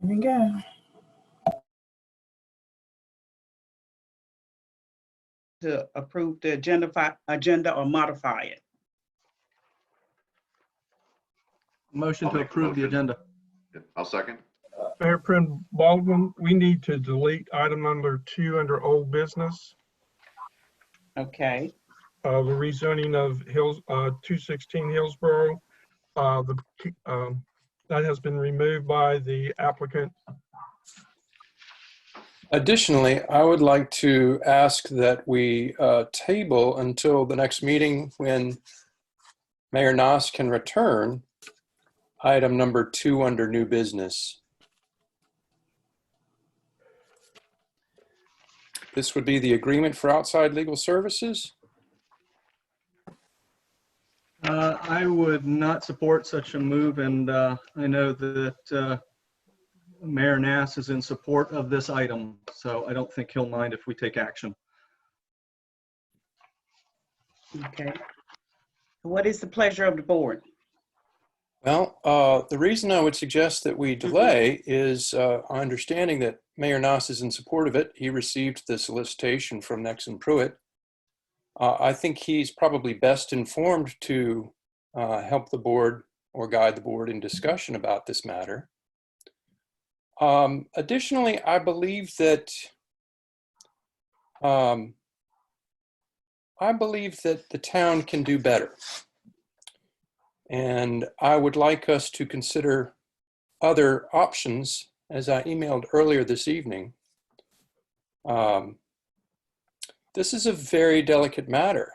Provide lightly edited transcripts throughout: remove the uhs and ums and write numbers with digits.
Here we go. To approve the agenda or modify it. Motion I'll to make the approve the motion. agenda. I'll second. Mayor Prim Baldwin, we need to delete item number 2 under old business. Okay, The rezoning of 216 Hillsborough. That has been removed by the applicant. Additionally, I would like to ask that we table until the next meeting when Mayor Noss can return item number 2 under new business. This would be the agreement for outside legal services. I would not support such a move, and I know that Mayor Nass is in support of this item, so I don't think he'll mind if we take action. okay. What is the pleasure of the board? Well, the reason I would suggest that we delay is understanding that Mayor Noss is in support of it. He received the solicitation from Nexon Pruitt. I think he's probably best informed to help the board or guide the board in discussion about this matter. Additionally, I believe that the town can do better. And I would like us to consider other options, as I emailed earlier this evening. This is a very delicate matter,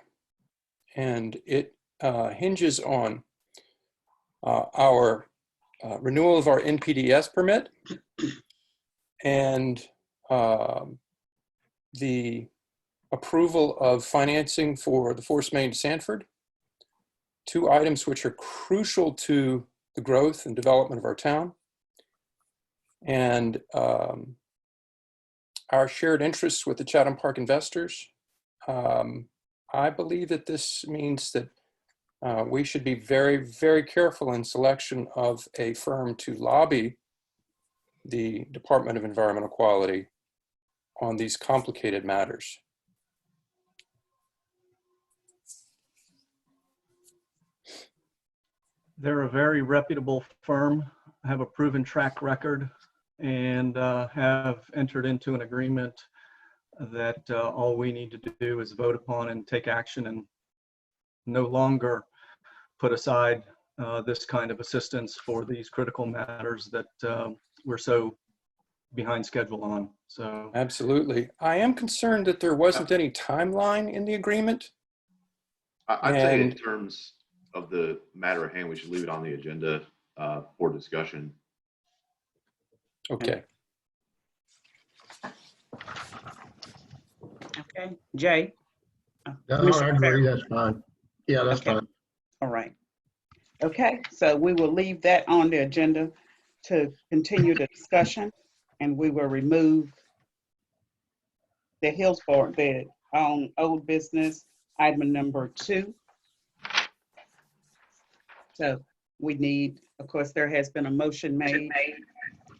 and it hinges on our renewal of our NPDES permit and the approval of financing for the force main to Sanford, 2 items which are crucial to the growth and development of our town, and our shared interests with the Chatham Park investors. I believe that this means that we should be very, very careful in selection of a firm to lobby the Department of Environmental Quality on these complicated matters. They're a very reputable firm, have a proven track record, and have entered into an agreement that all we need to do is vote upon and take action, and no longer put aside this kind of assistance for these critical matters that we're so behind schedule on. So Absolutely. I am concerned that there wasn't any timeline in the agreement. I'd say in And- terms of the matter at hand, we should leave it on the agenda for discussion. Okay. Okay, Jay? No, Commissioner I agree, Farrell. that's fine. Yeah, that's Okay. fine. All right. Okay, so we will leave that on the agenda to continue the discussion, and we will remove the Hillsborough bid on old business, item number 2. So we need, of course, there has been a motion made.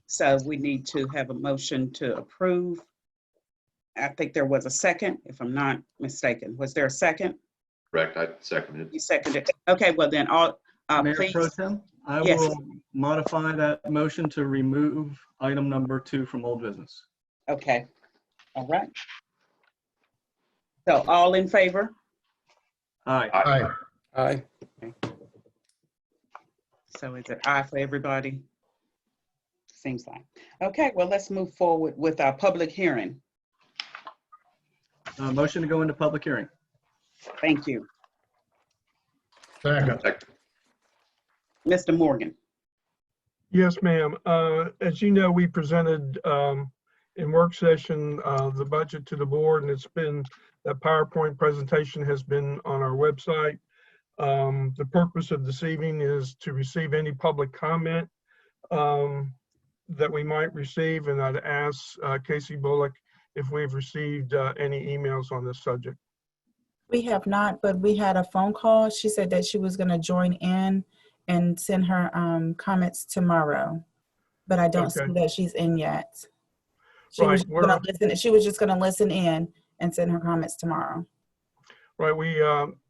So we need to have a motion to approve. I think there was a second, if I'm not mistaken. Was there a second? Correct, I seconded. You seconded. Okay, well then, all, Mayor please. Pro Tem, I Yes. will modify that motion to remove item number 2 from old business. Okay, all right. So all in favor? Aye. Aye. Aye. So is it aye for everybody? Seems like. Okay, well, let's move forward with our public hearing. Motion to go into public hearing. Thank you. Second. Mr. Morgan. Yes, ma'am. As you know, we presented in work session the budget to the board, and that PowerPoint presentation has been on our website. The purpose of this evening is to receive any public comment that we might receive, and I'd ask Casey Bullock if we've received any emails on this subject. We have not, but we had a phone call. She said that she was going to join in and send her comments tomorrow. but I don't see Okay. that she's in yet. She was Right, gonna listen. She was just gonna listen in and send her comments tomorrow. Right, we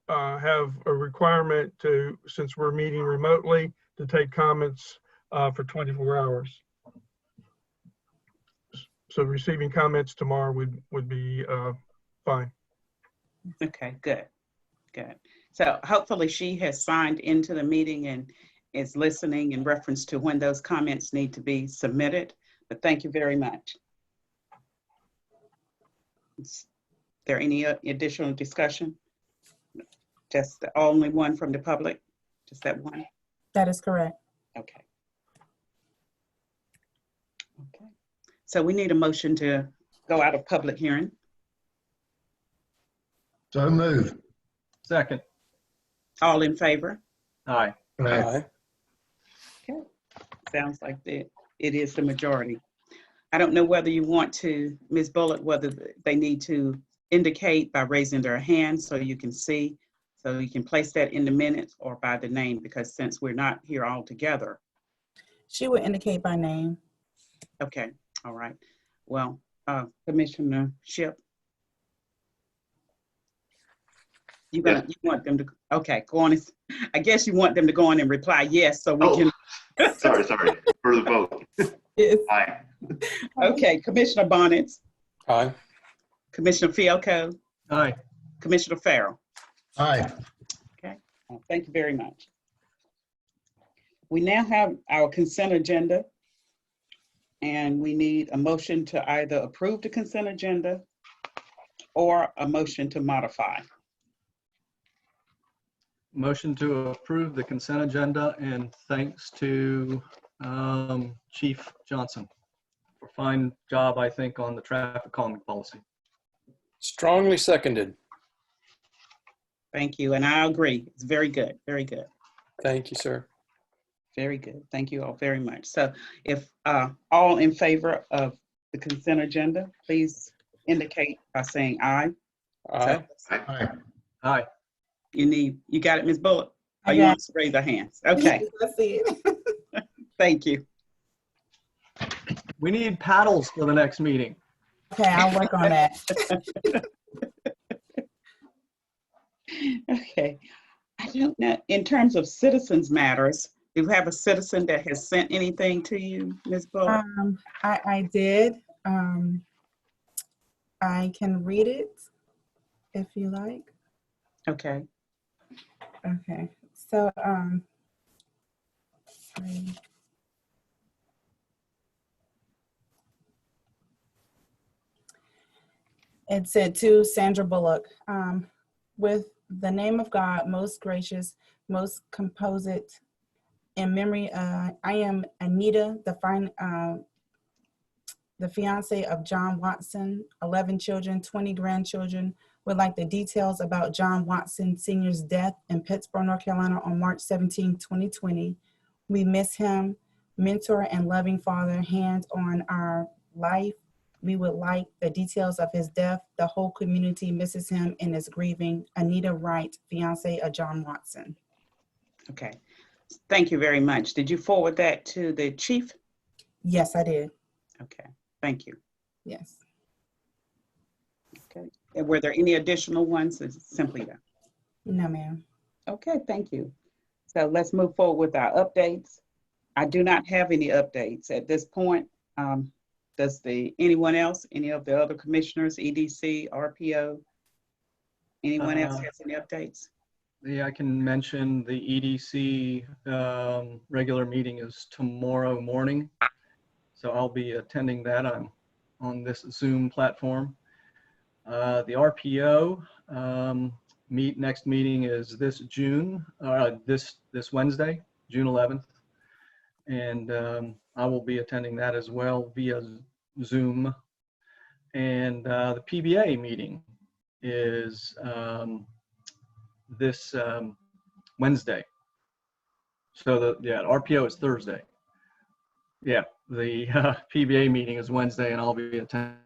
have a requirement to, since we're meeting remotely, to take comments for 24 hours. So receiving comments tomorrow would be fine. Okay, good, good. So hopefully she has signed into the meeting and is listening in reference to when those comments need to be submitted. But thank you very much. Is there any additional discussion? Just the only one from the public? Just that one? That is correct. Okay. Okay. So we need a motion to go out of public hearing. So move. Second. All in favor? Aye. Aye. Aye. Okay. Sounds like it is the majority. I don't know whether you want to, Ms. Bullock, whether they need to indicate by raising their hand so you can see, so you can place that in the minutes, or by the name, because since we're not here all together. She would indicate by name. Okay, all right. Well, Commissioner Shipp. You want them to, okay, go on. I guess you want them to go on and reply yes, so we can. Sorry. For the vote. Yes. Aye. Okay, Commissioner Bonnets, Aye. Commissioner Fielko, Aye. Commissioner Farrell. Aye. Thank you very much. We now have our consent agenda, and we need a motion to either approve the consent agenda or a motion to modify. Motion to approve the consent agenda, and thanks to Chief Johnson for fine job, I think, on the traffic calming policy. Strongly seconded. Thank you, and I agree. It's very good, very good. Thank you, sir. Very good. Thank you all very much. So if all in favor of the consent agenda, please indicate by saying aye. Aye. Aye. Aye. You got it, Ms. Bullock? I Or you got want to raise your hands? Okay, Let's see it. thank you. We need paddles for the next meeting. Okay, I'll work on that. Okay. I don't know, in terms of citizens matters, do you have a citizen that has sent anything to you, Ms. Bullock? I did. I can read it if you like. Okay. Okay. So, sorry. It said to Sandra Bullock, with the name of God, most gracious, most composite, in memory, I am Anita, the fiance of John Watson, 11 children, 20 grandchildren, would like the details about John Watson Sr.'s death in Pittsburgh, North Carolina on March 17, 2020. We miss him, mentor and loving father, hands on our life. We would like the details of his death. The whole community misses him and is grieving. Anita Wright, fiance of John Watson. Okay. Thank you very much. Did you forward that to the chief? Yes, I did. Okay. Thank you. Yes. Okay. And were there any additional ones? It's simply that. No, ma'am. Okay, thank you. So let's move forward with our updates. I do not have any updates at this point. Does anyone else, any of the other commissioners, EDC, RPO, anyone else has any updates? Yeah, I can mention the EDC regular meeting is tomorrow morning. So I'll be attending that. I'm on this Zoom platform. The RPO next meeting is this June, this Wednesday, June 11th. And I will be attending that as well via Zoom. And the PBA meeting is this Wednesday. So RPO is Thursday. Yeah, the PBA meeting is Wednesday, and I'll be attending.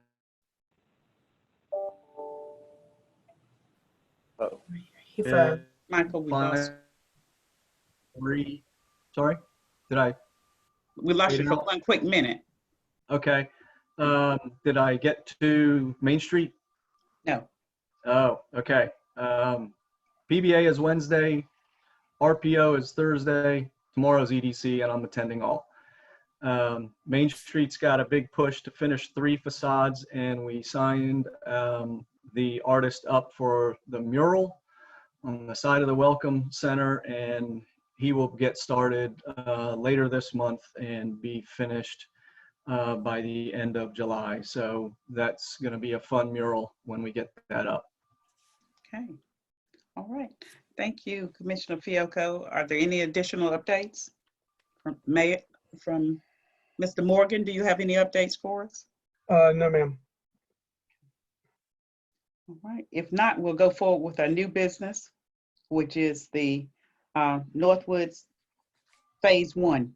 He froze. Michael, we lost. Sorry, did I? We lost you for Fade out. one quick minute. Okay. Did I get to Main Street? No. Oh, okay. PBA is Wednesday, RPO is Thursday, tomorrow's EDC, and I'm attending all. Main Street's got a big push to finish 3 facades, and we signed the artist up for the mural on the side of the Welcome Center, and he will get started later this month and be finished by the end of July. So that's going to be a fun mural when we get that up. Okay. All right. Thank you, Commissioner Fiocco. Are there any additional updates from Mr. Morgan? Do you have any updates for us? No, ma'am. All right. If not, we'll go forward with our new business, which is the Northwoods Phase 1.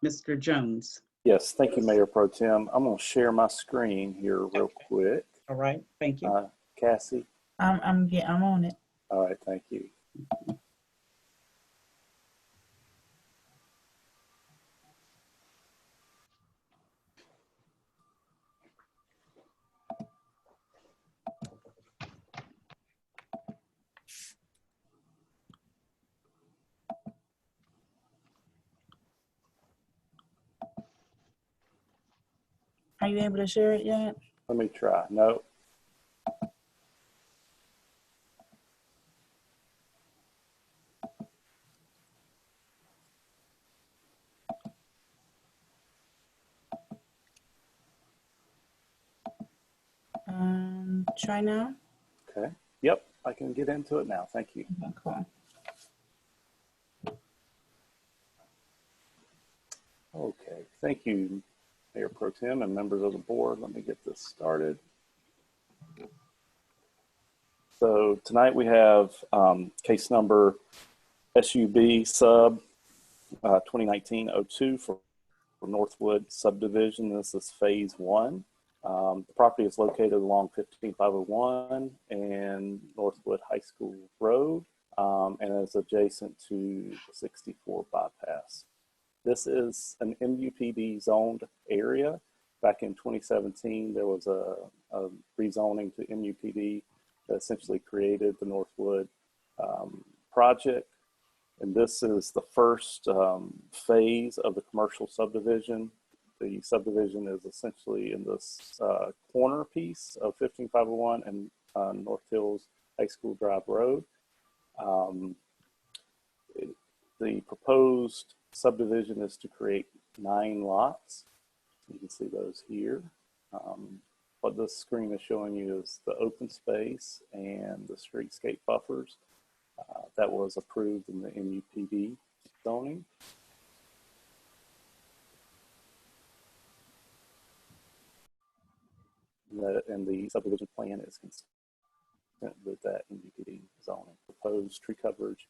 Mr. Jones. Yes, thank you, Mayor Pro Tem. I'm going to share my screen here real quick. All right. Thank you. Cassie? I'm on it. All right, thank you. Are you able to share it yet? Let me try. No. Try now. Okay. Yep, I can get into it now. Thank you. Okay, cool. Okay, thank you, Mayor Pro Tem and members of the board. Let me get this started. So tonight we have case number SUB sub 2019-02 for Northwood subdivision. This is phase 1. The property is located along 15501 and Northwood High School Road and is adjacent to the 64 bypass. This is an MUPD zoned area. Back in 2017, there was a rezoning to MUPD that essentially created the Northwood project. And this is the first phase of the commercial subdivision. The subdivision is essentially in this corner piece of 15501 and North Hills High School Drive Road. The proposed subdivision is to create 9 lots. You can see those here. What this screen is showing you is the open space and the streetscape buffers that was approved in the MUPD zoning. And the subdivision plan is consistent with that MUPD zoning. Proposed tree coverage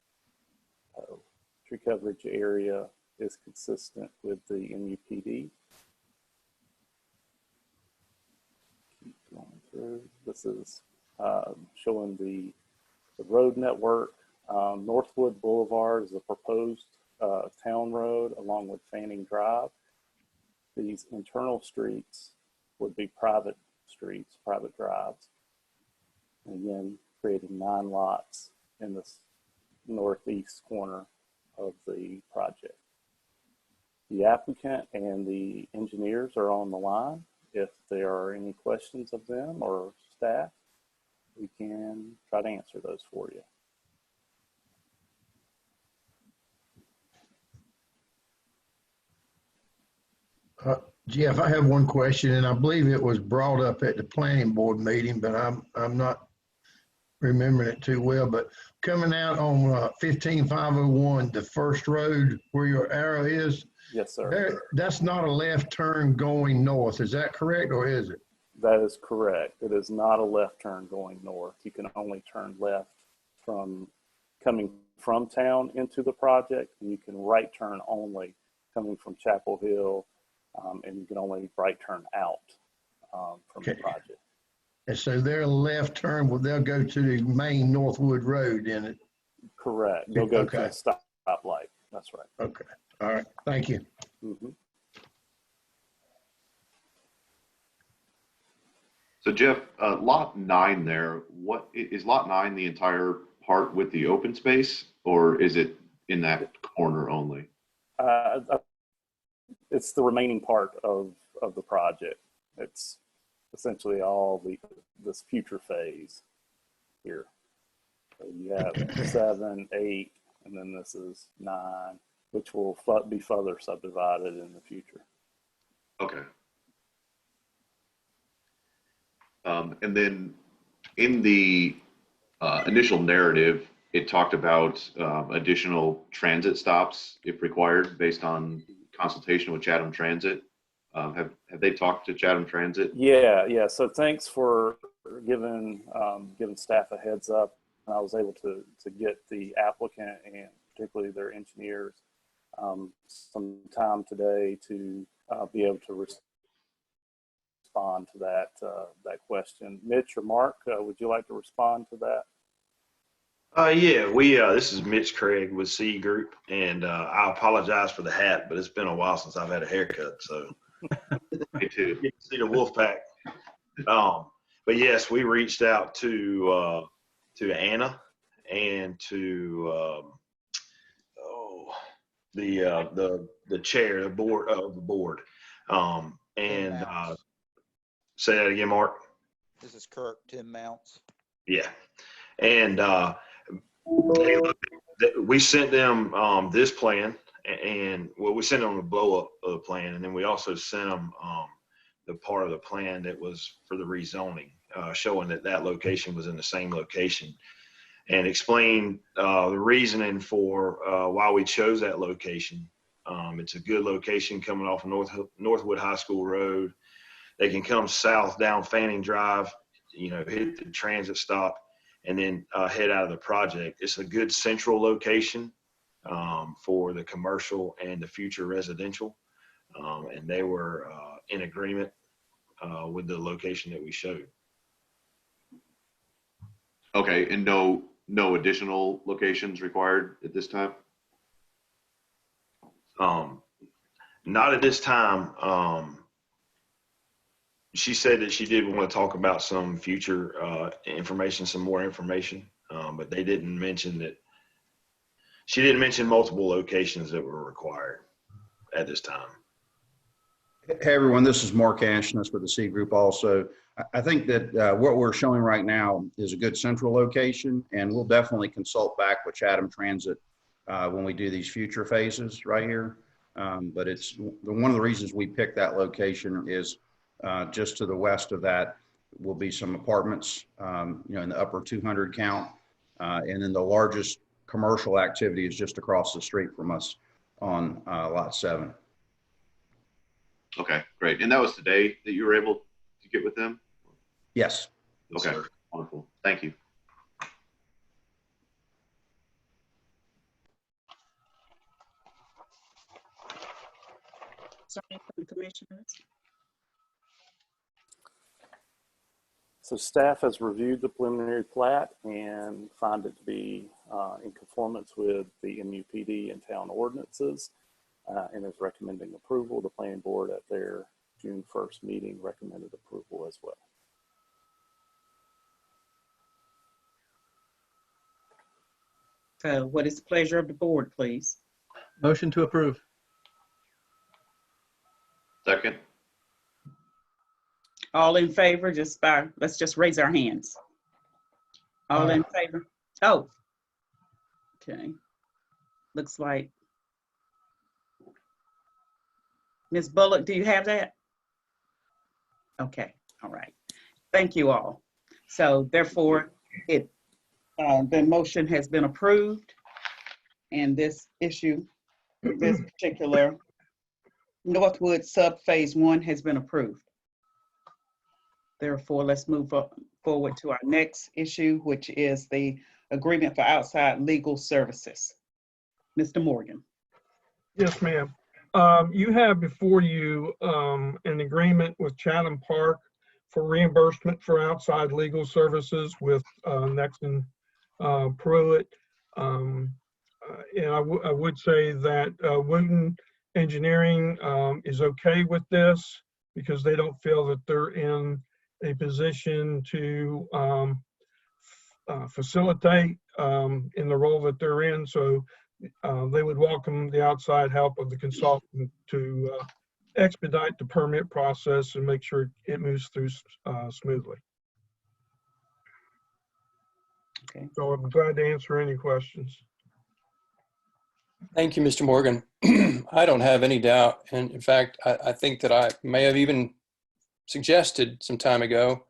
area is consistent with the MUPD. Keep going through. This is showing the road network. Northwood Boulevard is a proposed town road along with Fanning Drive. These internal streets would be private streets, private drives. And again, creating 9 lots in this northeast corner of the project. The applicant and the engineers are on the line. If there are any questions of them or staff, we can try to answer those for you. Jeff, I have one question, and I believe it was brought up at the planning board meeting, but I'm not remembering it too well. But coming out on 15501, the first road where your arrow is, Yes, sir. that's not a left turn going north. Is that correct, or is it? That is correct. It is not a left turn going north. You can only turn left from coming from town into the project, and you can right turn only coming from Chapel Hill, and you can only right turn out from the project. And so their left turn, well, they'll go to the main Northwood Road in it. Correct. They'll go to Okay. the stoplight. That's right. Okay. All right. Thank you. So Jeff, lot 9 there, what is lot 9 the entire part with the open space, or is it in that corner only? It's the remaining part of the project. It's essentially all this future phase here. So you have 7, 8, and then this is 9, which will be further subdivided in the future. Okay. And then in the initial narrative, it talked about additional transit stops if required based on consultation with Chatham Transit. Have they talked to Chatham Transit? Yeah. So thanks for giving staff a heads up. I was able to get the applicant and particularly their engineers some time today to be able to respond to that question. Mitch or Mark, would you like to respond to that? Yeah, this is Mitch Craig with C Group, and I apologize for the hat, but it's been a while since I've had a haircut, so Me too. you can see the wolf pack. But yes, we reached out to Anna and to the chair, the board of the board, and say that again, Mark. This is Kirk, Tim Mounts. Yeah, and we sent them this plan, and well, we sent them a blow up of the plan, and then we also sent them the part of the plan that was for the rezoning, showing that location was in the same location, and explained the reasoning for why we chose that location. It's a good location coming off of Northwood High School Road. They can come south down Fanning Drive, hit the transit stop, and then head out of the project. It's a good central location for the commercial and the future residential. And they were in agreement with the location that we showed. Okay, and no additional locations required at this time? Not at this time. She said that she did want to talk about some future information, some more information, but they didn't mention that. She didn't mention multiple locations that were required at this time. Hey everyone, this is Mark Ashness with the C Group also. I think that what we're showing right now is a good central location, and we'll definitely consult back with Chatham Transit when we do these future phases right here. But it's one of the reasons we picked that location is just to the west of that will be some apartments, in the upper 200 count. And then the largest commercial activity is just across the street from us on lot 7. Okay, great. And that was today that you were able to get with them? Yes. Okay, wonderful. Thank you. Sorry for the commissioners. So staff has reviewed the preliminary plat and found it to be in conformance with the MUPD and town ordinances and is recommending approval. The planning board at their June 1st meeting recommended approval as well. So what is the pleasure of the board, please? Motion to approve. Second. All in favor, let's just raise our hands. All in favor? Oh, okay. Looks like. Ms. Bullock, do you have that? Okay, all right. Thank you all. So therefore, the motion has been approved, and this issue, this particular Northwood sub phase 1 has been approved. Therefore, let's move forward to our next issue, which is the agreement for outside legal services. Mr. Morgan. Yes, ma'am. You have before you an agreement with Chatham Park for reimbursement for outside legal services with Nexon Pruitt. And I would say that Wooten Engineering is okay with this because they don't feel that they're in a position to facilitate in the role that they're in. So they would welcome the outside help of the consultant to expedite the permit process and make sure it moves through smoothly. Okay. So I'm glad to answer any questions. Thank you, Mr. Morgan. I don't have any doubt. And in fact, I think that I may have even suggested some time ago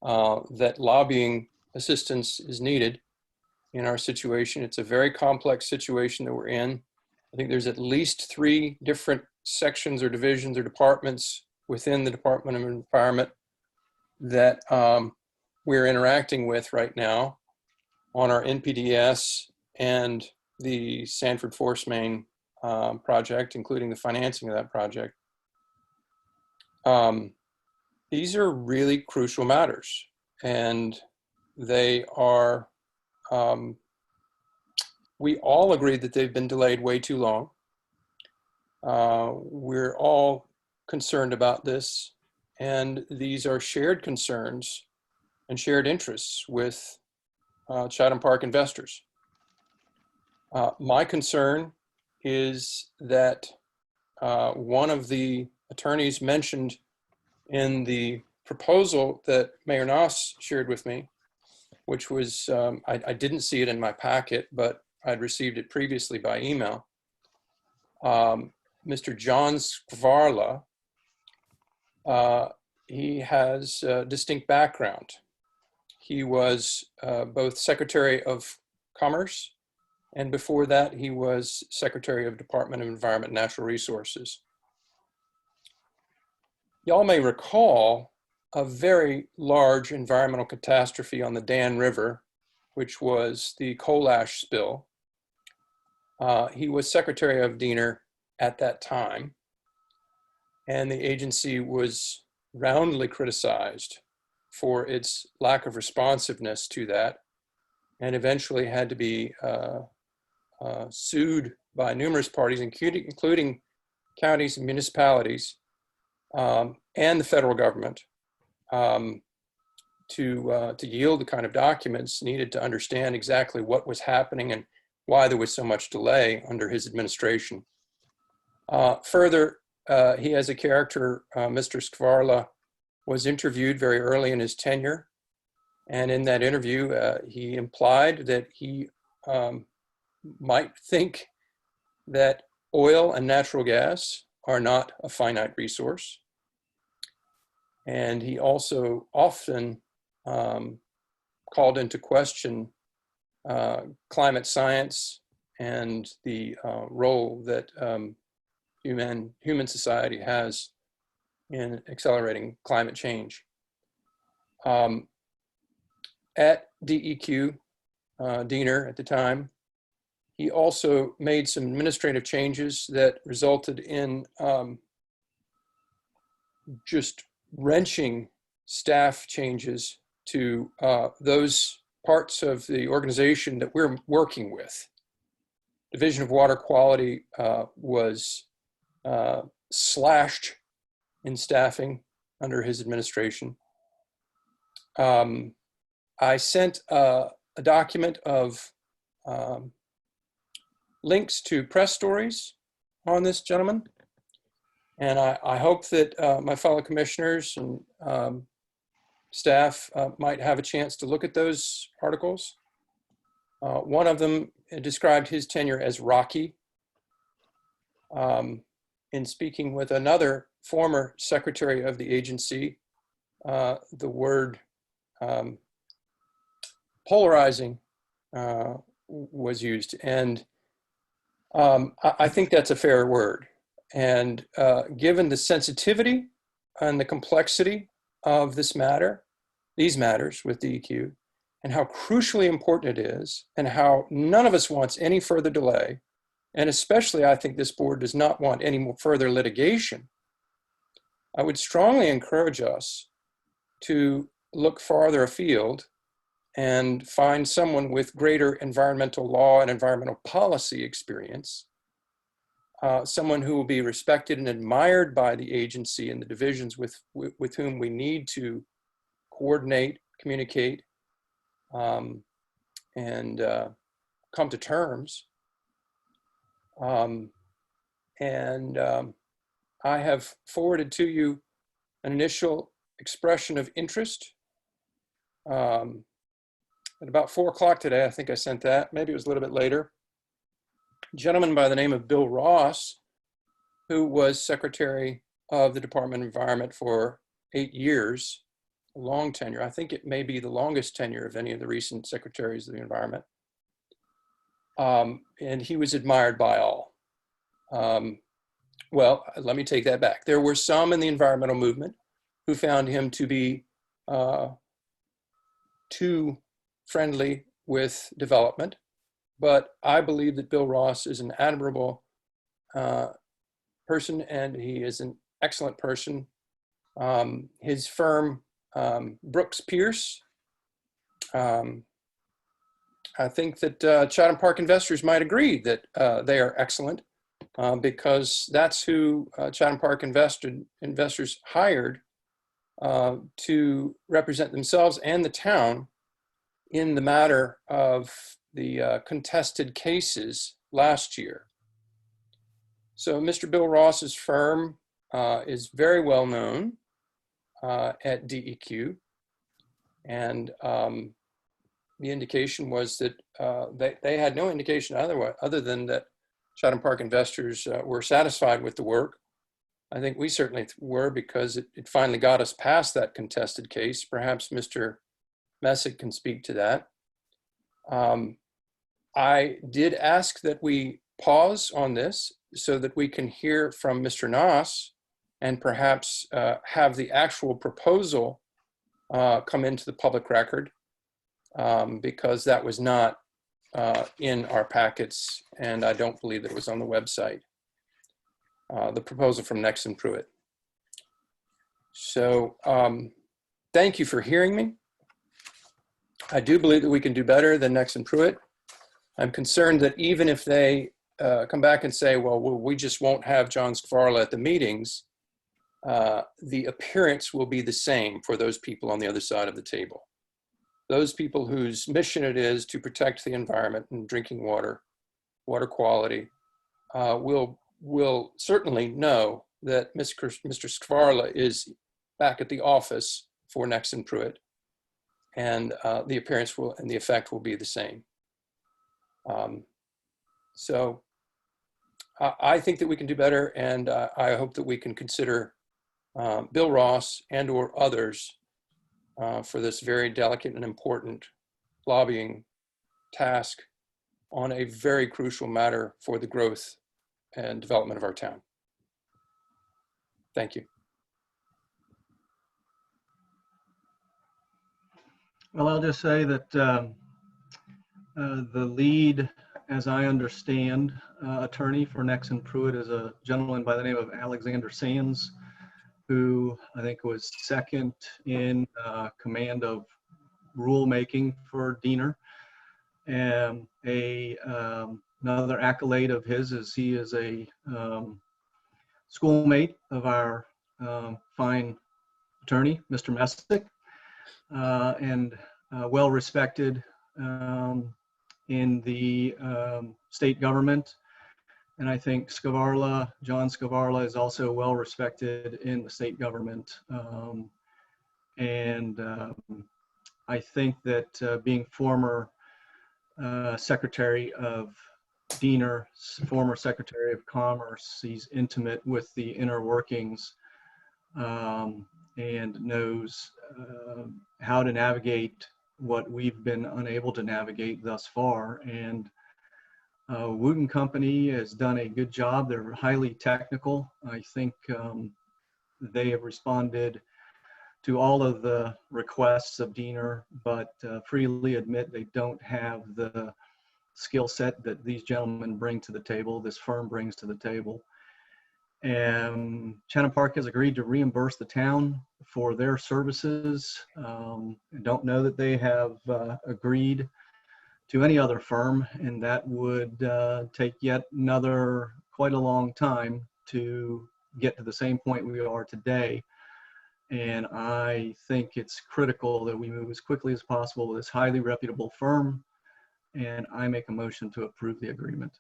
that lobbying assistance is needed in our situation. It's a very complex situation that we're in. I think there's at least 3 different sections or divisions or departments within the Department of Environment that we're interacting with right now on our NPDES and the Sanford Force Main project, including the financing of that project. These are really crucial matters, and they are, we all agree that they've been delayed way too long. We're all concerned about this, and these are shared concerns and shared interests with Chatham Park investors. My concern is that one of the attorneys mentioned in the proposal that Mayor Noss shared with me, which was, I didn't see it in my packet, but I'd received it previously by email. Mr. John Skvarla, he has a distinct background. He was both Secretary of Commerce, and before that, he was Secretary of Department of Environment and Natural Resources. Y'all may recall a very large environmental catastrophe on the Dan River, which was the coal ash spill. He was Secretary of DENR at that time, and the agency was roundly criticized for its lack of responsiveness to that, and eventually had to be sued by numerous parties, including counties and municipalities and the federal government to yield the kind of documents needed to understand exactly what was happening and why there was so much delay under his administration. Further, he has a character, Mr. Skvarla was interviewed very early in his tenure. And in that interview, he implied that he might think that oil and natural gas are not a finite resource. And he also often called into question climate science and the role that human society has in accelerating climate change. At DEQ, DENR at the time, he also made some administrative changes that resulted in just wrenching staff changes to those parts of the organization that we're working with. Division of Water Quality was slashed in staffing under his administration. I sent a document of links to press stories on this gentleman. And I hope that my fellow commissioners and staff might have a chance to look at those articles. One of them described his tenure as rocky. In speaking with another former secretary of the agency, the word polarizing was used. And I think that's a fair word. And given the sensitivity and the complexity of this matter, these matters with DEQ, and how crucially important it is, and how none of us wants any further delay, and especially I think this board does not want any more further litigation, I would strongly encourage us to look farther afield and find someone with greater environmental law and environmental policy experience, someone who will be respected and admired by the agency and the divisions with whom we need to coordinate, communicate, and come to terms. I have forwarded to you an initial expression of interest. At about 4 o'clock today, I think I sent that. Maybe it was a little bit later. A gentleman by the name of Bill Ross, who was Secretary of the Department of Environment for 8 years, a long tenure. I think it may be the longest tenure of any of the recent Secretaries of the Environment. And he was admired by all. Well, let me take that back. There were some in the environmental movement who found him to be too friendly with development, but I believe that Bill Ross is an admirable person, and he is an excellent person. His firm, Brooks Pierce, I think that Chatham Park investors might agree that they are excellent, because that's who Chatham Park investors hired to represent themselves and the town in the matter of the contested cases last year. So Mr. Bill Ross's firm is very well known at DEQ, and the indication was that they had no indication other than that Chatham Park investors were satisfied with the work. I think we certainly were, because it finally got us past that contested case. Perhaps Mr. Messick can speak to that. I did ask that we pause on this so that we can hear from Mr. Noss and perhaps have the actual proposal come into the public record, because that was not in our packets, and I don't believe that it was on the website. The proposal from Nexon Pruitt. So thank you for hearing me. I do believe that we can do better than Nexon Pruitt. I'm concerned that even if they come back and say, well, we just won't have John Skvarla at the meetings, the appearance will be the same for those people on the other side of the table. Those people whose mission it is to protect the environment and drinking water, water quality, will certainly know that Mr. Skvarla is back at the office for Nexon Pruitt, and the appearance will and the effect will be the same. So I think that we can do better, and I hope that we can consider Bill Ross and or others for this very delicate and important lobbying task on a very crucial matter for the growth and development of our town. Thank you. Well, I'll just say that the lead, as I understand, attorney for Nexon Pruitt is a gentleman by the name of Alexander Sands, who I think was second in command of rulemaking for Diener. And another accolade of his is he is a schoolmate of our fine attorney, Mr. Messick, and well respected in the state government. And I think John Skvarla is also well respected in the state government. I think that being former Secretary of Diener, former Secretary of Commerce, he's intimate with the inner workings and knows how to navigate what we've been unable to navigate thus far. And Wooten Company has done a good job. They're highly technical. I think they have responded to all of the requests of Diener, but freely admit they don't have the skill set that these gentlemen bring to the table, this firm brings to the table. And Chatham Park has agreed to reimburse the town for their services. I don't know that they have agreed to any other firm, and that would take yet another quite a long time to get to the same point we are today. And I think it's critical that we move as quickly as possible with this highly reputable firm. And I make a motion to approve the agreement.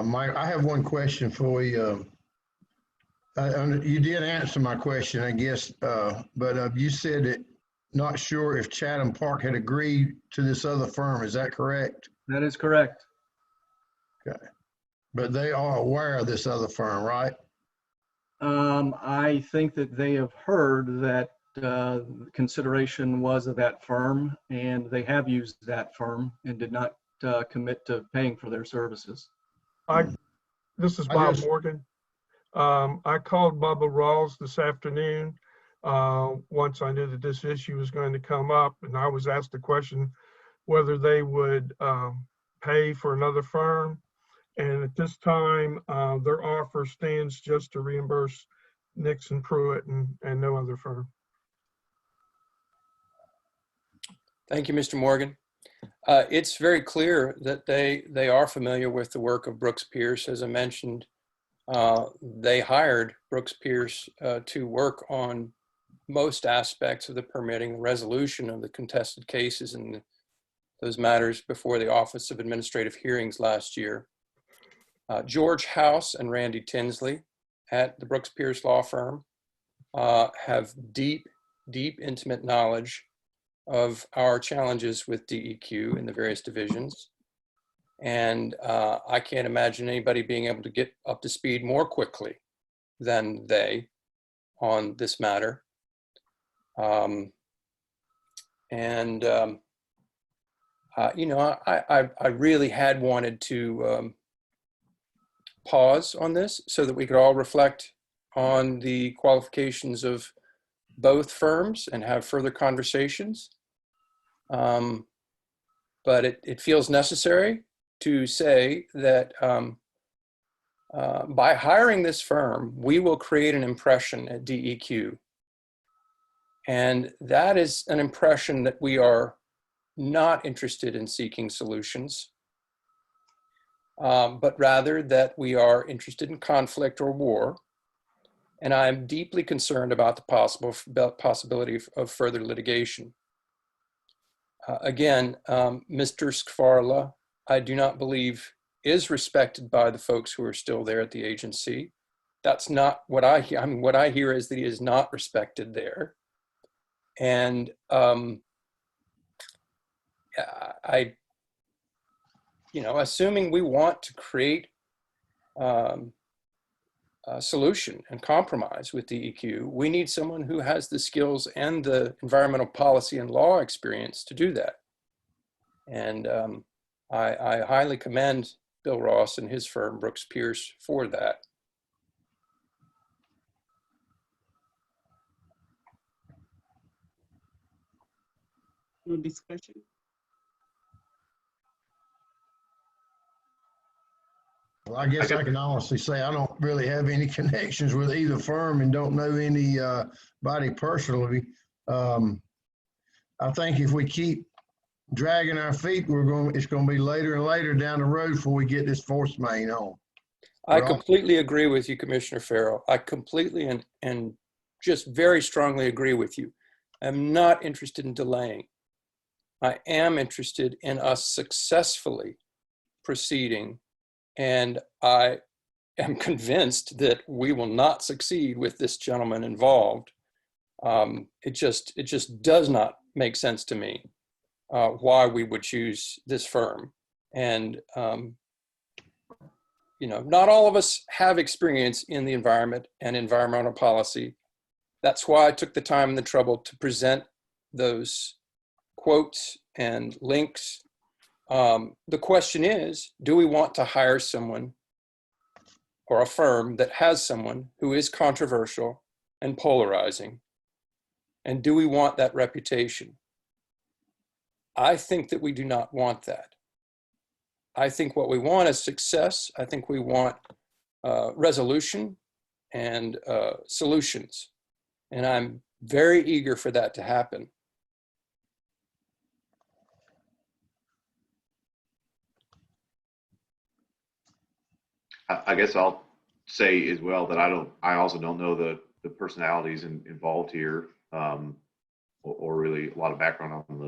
Mike, I have one question for you. You did answer my question, I guess, but you said that not sure if Chatham Park had agreed to this other firm. Is that correct? That is correct. Okay. But they are aware of this other firm, right? I think that they have heard that consideration was of that firm, and they have used that firm and did not commit to paying for their services. This is I Bob just- Morgan. I called Bubba Rawls this afternoon once I knew that this issue was going to come up, and I was asked the question whether they would pay for another firm. And at this time, their offer stands just to reimburse Nixon Pruitt and no other firm. Thank you, Mr. Morgan. It's very clear that they are familiar with the work of Brooks Pierce. As I mentioned, they hired Brooks Pierce to work on most aspects of the permitting, resolution of the contested cases and those matters before the Office of Administrative Hearings last year. George House and Randy Tinsley at the Brooks Pierce Law Firm have deep, intimate knowledge of our challenges with DEQ in the various divisions. And I can't imagine anybody being able to get up to speed more quickly than they on this matter. You know, I really had wanted to pause on this so that we could all reflect on the qualifications of both firms and have further conversations. But it feels necessary to say that by hiring this firm, we will create an impression at DEQ. And that is an impression that we are not interested in seeking solutions, but rather that we are interested in conflict or war. And I'm deeply concerned about the possibility of further litigation. Again, Mr. Skvarla, I do not believe is respected by the folks who are still there at the agency. That's not what I hear. I mean, what I hear is that he is not respected there. And you know, assuming we want to create a solution and compromise with DEQ, we need someone who has the skills and the environmental policy and law experience to do that. And I highly commend Bill Ross and his firm, Brooks Pierce, for that. No discussion? Well, I guess I can honestly say I don't really have any connections with either firm and don't know anybody personally. I think if we keep dragging our feet, it's going to be later and later down the road before we get this force main on. I completely agree with you, Commissioner Farrell. I completely and just very strongly agree with you. I'm not interested in delaying. I am interested in us successfully proceeding, and I am convinced that we will not succeed with this gentleman involved. It just does not make sense to me why we would choose this firm. And you know, not all of us have experience in the environment and environmental policy. That's why I took the time and the trouble to present those quotes and links. The question is, do we want to hire someone or a firm that has someone who is controversial and polarizing? And do we want that reputation? I think that we do not want that. I think what we want is success. I think we want resolution and solutions. And I'm very eager for that to happen. I guess I'll say as well that I also don't know the personalities involved here, or really a lot of background on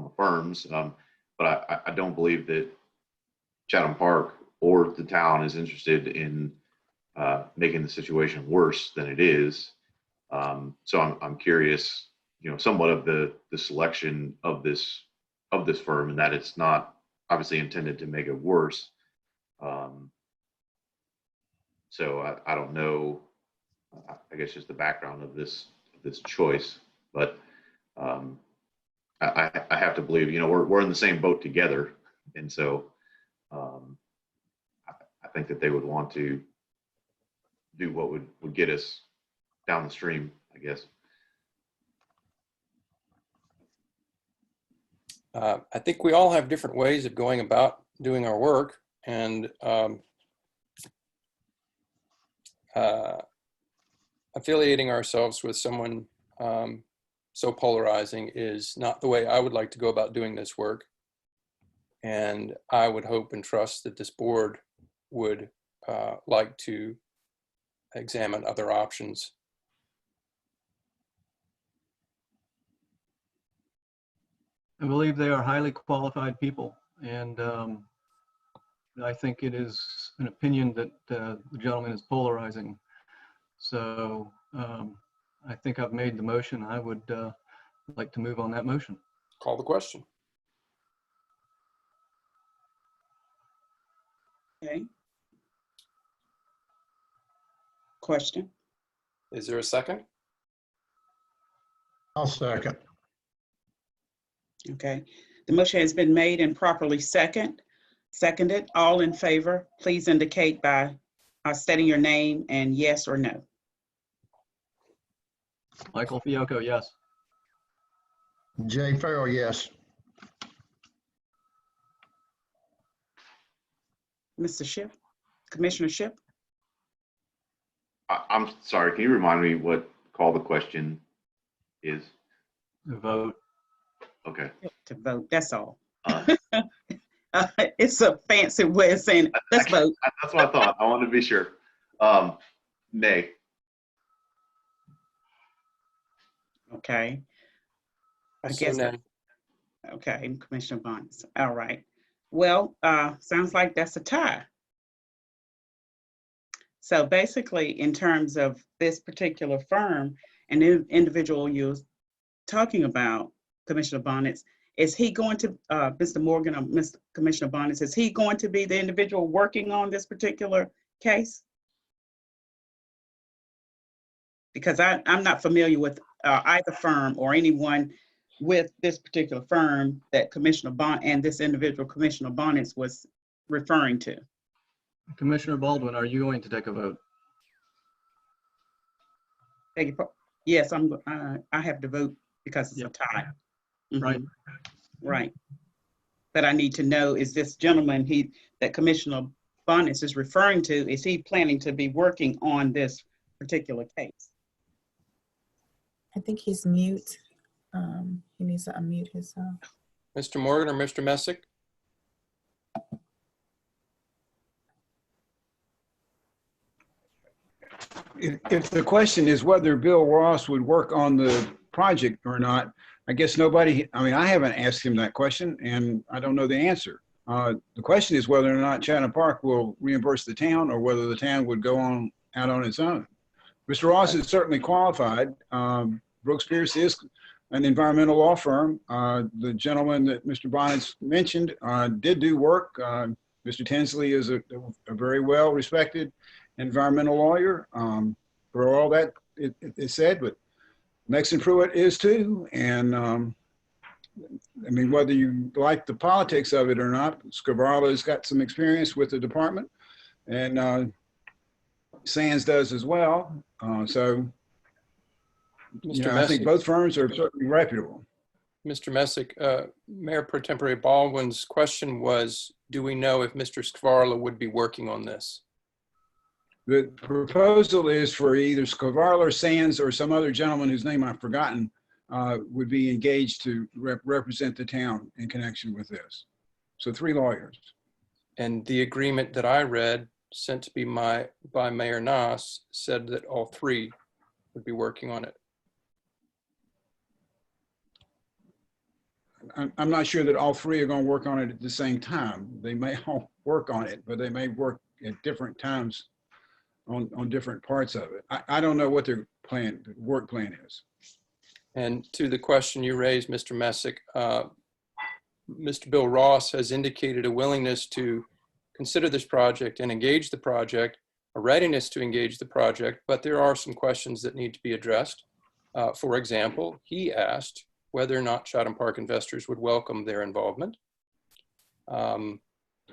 the firms. But I don't believe that Chatham Park or the town is interested in making the situation worse than it is. So I'm curious, somewhat of the selection of this firm, and that it's not obviously intended to make it worse. So I don't know, I guess just the background of this choice, but I have to believe, we're in the same boat together. And so I think that they would want to do what would get us down the stream, I guess. I think we all have different ways of going about doing our work, and affiliating ourselves with someone so polarizing is not the way I would like to go about doing this work. And I would hope and trust that this board would like to examine other options. I believe they are highly qualified people, and I think it is an opinion that the gentleman is polarizing. So I think I've made the motion. I would like to move on that motion. Call the question. Okay. Question. Is there a second? I'll second. Okay. The motion has been made and properly seconded. All in favor, please indicate by stating your name and yes or no. Michael Fiocco, yes. Jay Farrell, yes. Mr. Shipp, Commissioner Shipp? I'm sorry, can you remind me what call the question is? The vote. Okay. To vote, that's all. It's a fancy way of saying, let's vote. That's what I thought. I wanted to be sure. Nay. Okay. I So guess, nay. okay, Commissioner Bonds. All right. Well, sounds like that's a tie. So basically, in terms of this particular firm and the individual you're talking about, Commissioner Bonnets, is he going to, Mr. Morgan or Mr. Commissioner Bonnets, is he going to be the individual working on this particular case? Because I'm not familiar with either firm or anyone with this particular firm that Commissioner Bond and this individual Commissioner Bonnets was referring to. Commissioner Baldwin, are you going to take a vote? Yes, I have to vote because it's a tie. Right. Right. But I need to know, is this gentleman that Commissioner Bonnets is referring to, is he planning to be working on this particular case? I think he's mute. He needs to unmute himself. Mr. Morgan or Mr. Messick? If the question is whether Bill Ross would work on the project or not, I guess nobody, I haven't asked him that question and I don't know the answer. The question is whether or not Chatham Park will reimburse the town or whether the town would go out on its own. Mr. Ross is certainly qualified. Brooks Pierce is an environmental law firm. The gentleman that Mr. Bonnets mentioned did do work. Mr. Tinsley is a very well-respected environmental lawyer. For all that it said, but Nexon Pruitt is too. And whether you like the politics of it or not, Scavarla's got some experience with the department, and Sands does as well. So I think both firms are certainly reputable. Mr. Messick, Mayor Pro Tempore Baldwin's question was, do we know if Mr. Scavarla would be working on this? The proposal is for either Scavarla, Sands, or some other gentleman whose name I've forgotten would be engaged to represent the town in connection with this. So 3 lawyers. And the agreement that I read sent to be by Mayor Noss said that all three would be working on it. I'm not sure that all three are going to work on it at the same time. They may all work on it, but they may work at different times on different parts of it. I don't know what their work plan is. And to the question you raised, Mr. Messick, Mr. Bill Ross has indicated a willingness to consider this project and engage the project, a readiness to engage the project, but there are some questions that need to be addressed. For example, he asked whether or not Chatham Park investors would welcome their involvement.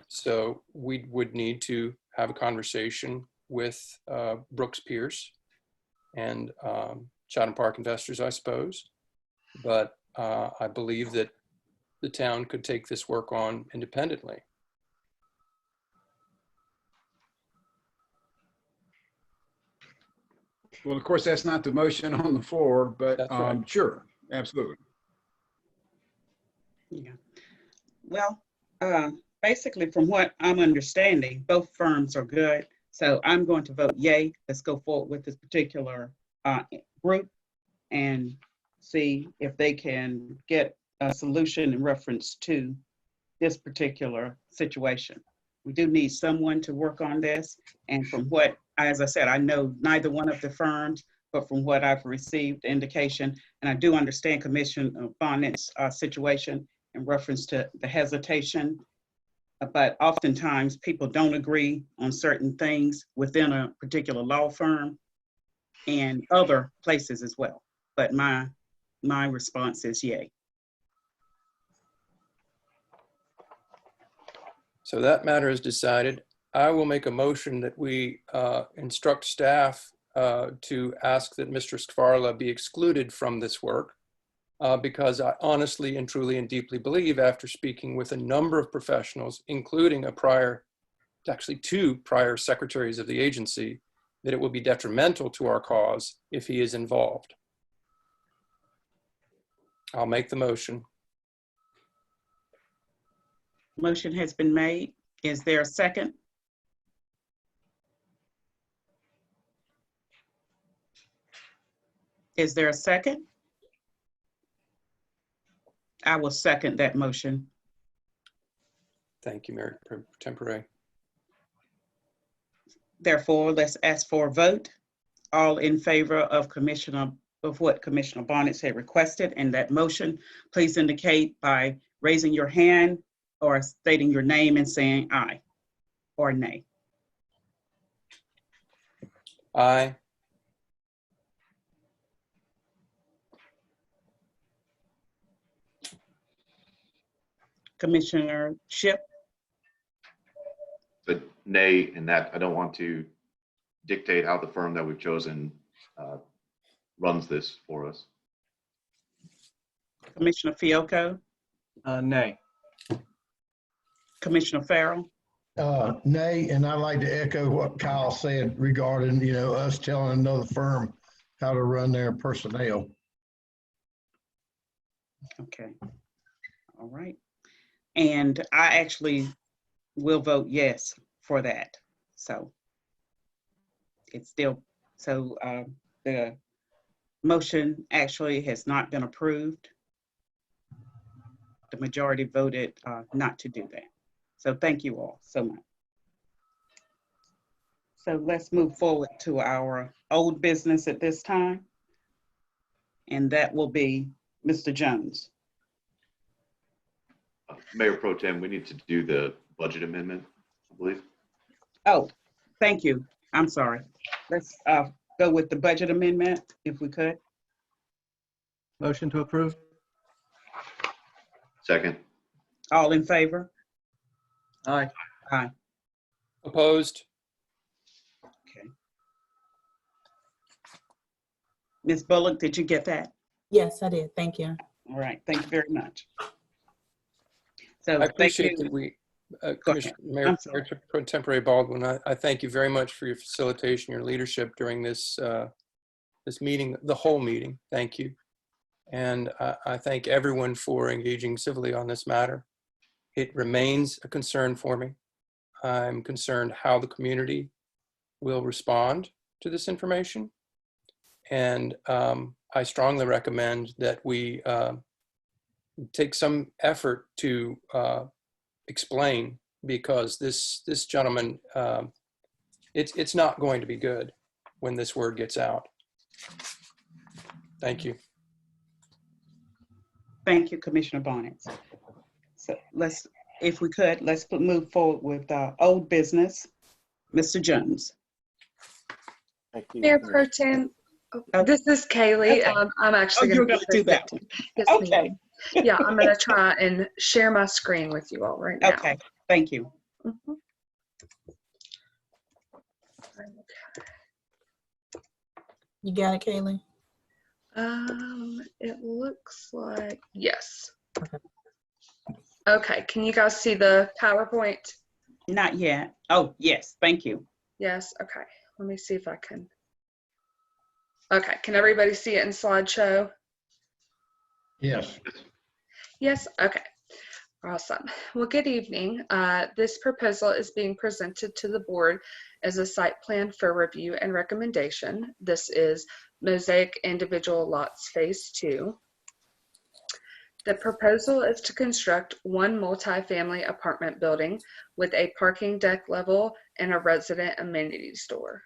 So we would need to have a conversation with Brooks Pierce and Chatham Park investors, I suppose. But I believe that the town could take this work on independently. Well, of course, that's not the motion on the floor, but That's right. sure, absolutely. Yeah. Well, basically, from what I'm understanding, both firms are good. So I'm going to vote yay. Let's go forward with this particular group and see if they can get a solution in reference to this particular situation. We do need someone to work on this. And from what, as I said, I know neither one of the firms, but from what I've received indication, and I do understand Commissioner Bonnet's situation in reference to the hesitation, but oftentimes people don't agree on certain things within a particular law firm and other places as well. But my response is yay. So that matter is decided. I will make a motion that we instruct staff to ask that Mr. Skvarla be excluded from this work because I honestly and truly and deeply believe, after speaking with a number of professionals, including actually two prior secretaries of the agency, that it will be detrimental to our cause if he is involved. I'll make the motion. Motion has been made. Is there a second? Is there a second? I will second that motion. Thank you, Mayor Tempore. Therefore, let's ask for a vote. All in favor of what Commissioner Bonnet had requested in that motion, please indicate by raising your hand or stating your name and saying aye or nay. Aye. Commissioner Shipp? But nay, in that I don't want to dictate how the firm that we've chosen runs this for us. Commissioner Fiocco? Nay. Commissioner Farrell? Nay, and I'd like to echo what Kyle said regarding, us telling another firm how to run their personnel. Okay. All right. And I actually will vote yes for that. So it's still, the motion actually has not been approved. The majority voted not to do that. So thank you all so much. So let's move forward to our old business at this time. And that will be Mr. Jones. Mayor Pro Tem, we need to do the budget amendment, I believe. Oh, thank you. I'm sorry. Let's go with the budget amendment if we could. Motion to approve? Second. All in favor? Aye. Aye. Opposed? Okay. Ms. Bullock, did you get that? Yes, I did. Thank you. All right. Thank you very much. So I appreciate that we, Commissioner Mayor Pro Tempore Baldwin, I thank you very much for your facilitation, your leadership during this this meeting, the whole meeting. Thank you. And I thank everyone for engaging civilly on this matter. It remains a concern for me. I'm concerned how the community will respond to this information. And I strongly recommend that we take some effort to explain, because this gentleman, it's not going to be good when this word gets out. Thank you. Thank you, Commissioner Barnes. So if we could, let's move forward with old business. Mr. Jones. Thank you. Mayor Pro Tem, this is Kaylee. Okay. I'm actually You're going going to do that one. Yes, Okay. ma'am. Yeah, I'm going to try and share my screen with you all right now. Okay, thank you. Mhm. You got it, Kaylee? It looks like, yes. Okay, can you guys see the PowerPoint? Not yet. Oh, yes, thank you. Yes, okay. Let me see if I can. Okay, can everybody see it in slideshow? Yes. Yes, okay. Awesome. Well, good evening. This proposal is being presented to the board as a site plan for review and recommendation. This is Mosaic Individual Lots Phase 2. The proposal is to construct one multi-family apartment building with a parking deck level and a resident amenity store.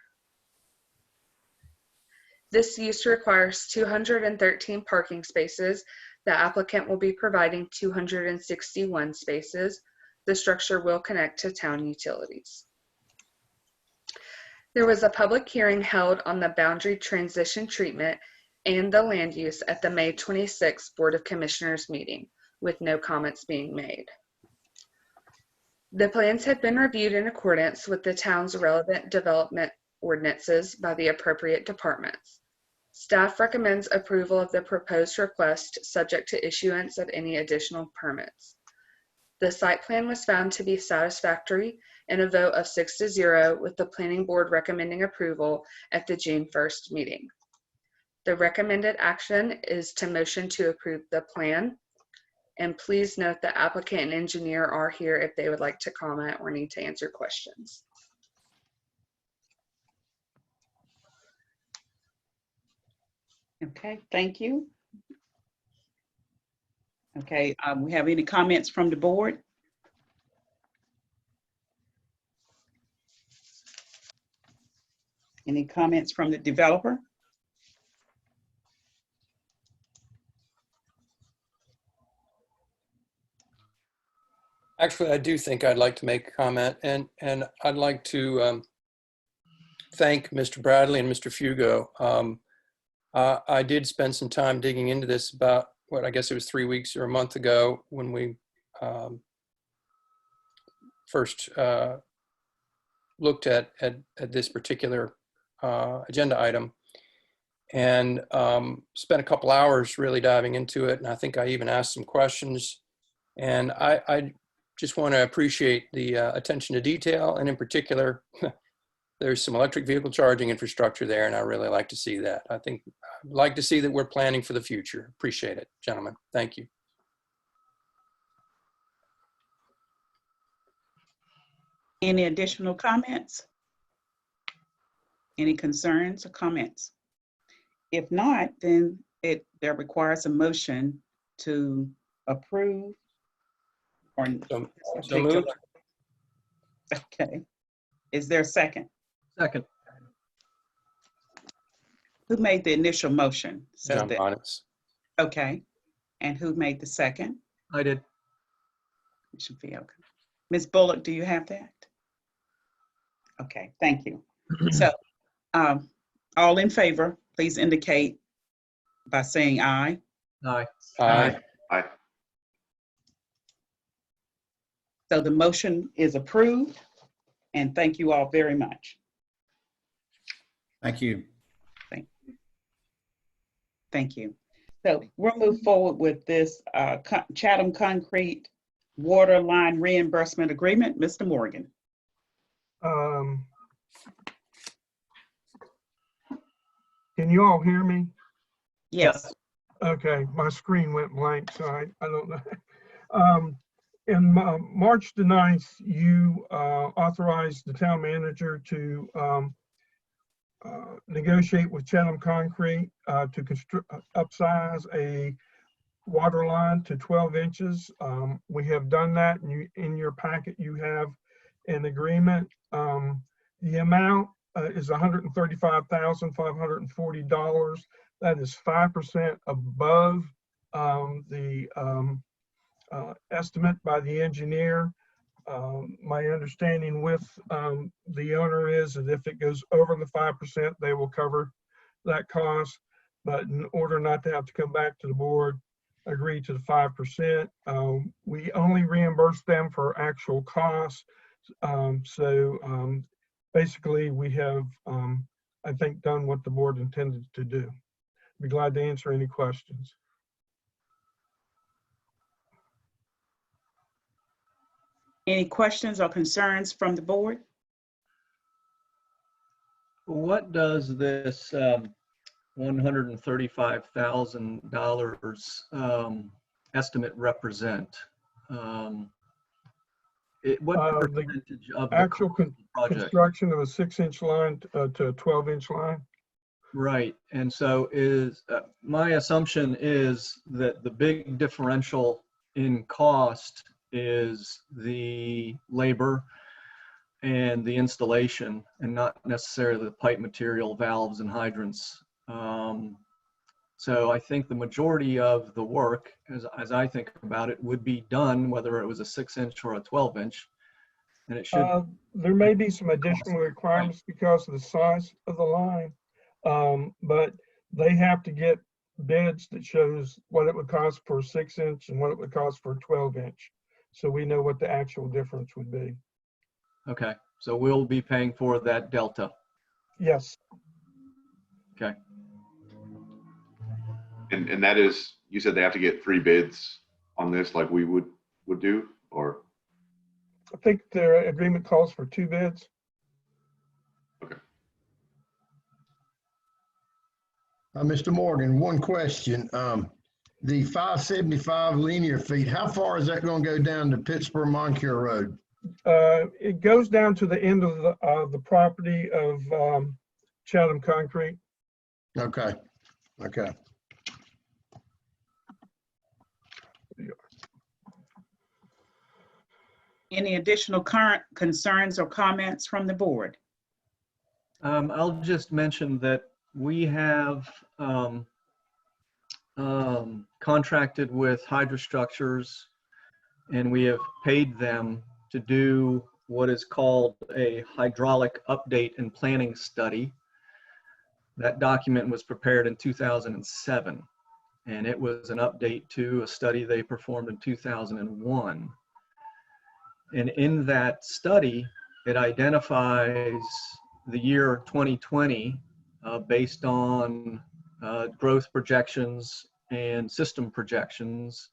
This use requires 213 parking spaces. The applicant will be providing 261 spaces. The structure will connect to town utilities. There was a public hearing held on the boundary transition treatment and the land use at the May 26th Board of Commissioners meeting, with no comments being made. The plans have been reviewed in accordance with the town's relevant development ordinances by the appropriate departments. Staff recommends approval of the proposed request subject to issuance of any additional permits. The site plan was found to be satisfactory in a vote of 6-0, with the planning board recommending approval at the June 1st meeting. The recommended action is to motion to approve the plan. And please note the applicant and engineer are here if they would like to comment or need to answer questions. Okay, thank you. Okay, we have any comments from the board? Any comments from the developer? Actually, I do think I'd like to make a comment, and I'd like to thank Mr. Bradley and Mr. Fugo. I did spend some time digging into this about, what, I guess it was 3 weeks or a month ago when we first looked at this particular agenda item, and spent a couple hours really diving into it. And I think I even asked some questions. And I just want to appreciate the attention to detail, and in particular, there's some electric vehicle charging infrastructure there, and I really like to see that. I'd like to see that we're planning for the future. Appreciate it, gentlemen. Thank you. Any additional comments? Any concerns or comments? If not, then there requires a motion to approve or So take moved. Okay. Is there a second? Second. Who made the initial motion? John Bonnets. Okay. And who made the second? I did. Ms. Bullock, do you have that? Okay, thank you. So, all in favor, please indicate by saying aye. Aye. Aye. Aye. So the motion is approved, and thank you all very much. Thank you. Thank you. So we'll move forward with this Chatham Concrete Water Line Reimbursement Agreement. Mr. Morgan. Can you all hear me? Yes. Okay, my screen went blank, so I don't know. In March the 9th, you authorized the town manager to negotiate with Chatham Concrete to upsize a water line to 12 inches. We have done that, and in your packet you have an agreement. The amount is $135,540. That is 5% above the estimate by the engineer. My understanding with the owner is that if it goes over the 5%, they will cover that cost. But in order not to have to come back to the board, agree to the 5%. We only reimburse them for actual costs. Basically, we have, I think, done what the board intended to do. Be glad to answer any questions. Any questions or concerns from the board? What does this $135,000 estimate represent? What percentage of the actual project? Construction of a 6-inch line to a 12-inch line? Right, and so is my assumption is that the big differential in cost is the labor and the installation, and not necessarily the pipe material, valves, and hydrants. So I think the majority of the work, as I think about it, would be done whether it was a 6-inch or a 12-inch, and it should. There may be some additional requirements because of the size of the line, but they have to get bids that shows what it would cost for a 6-inch and what it would cost for a 12-inch. So we know what the actual difference would be. Okay, so we'll be paying for that delta. Yes. Okay. And that is, you said they have to get 3 bids on this like we would do, or? I think their agreement calls for 2 bids. Okay. Mr. Morgan, one question. The 575 linear feet, how far is that going to go down to Pittsburgh Moncure Road? It goes down to the end of the property of Chatham Concrete. Okay. Okay. Any additional current concerns or comments from the board? I'll just mention that we have contracted with Hydrostructures, and we have paid them to do what is called a hydraulic update and planning study. That document was prepared in 2007, and it was an update to a study they performed in 2001. And in that study, it identifies the year 2020 based on growth projections and system projections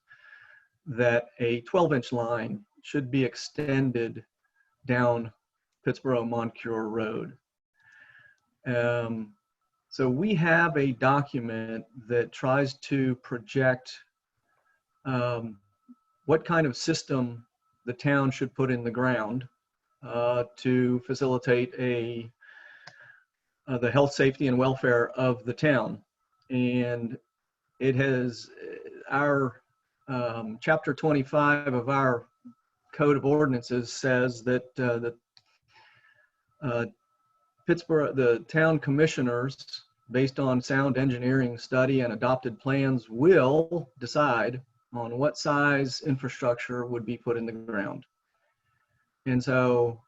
that a 12-inch line should be extended down Pittsburgh Moncure Road. So we have a document that tries to project what kind of system the town should put in the ground to facilitate the health, safety, and welfare of the town. And it has our chapter 25 of our Code of Ordinances says that Pittsburgh, the town commissioners, based on sound engineering study and adopted plans, will decide on what size infrastructure would be put in the ground. And so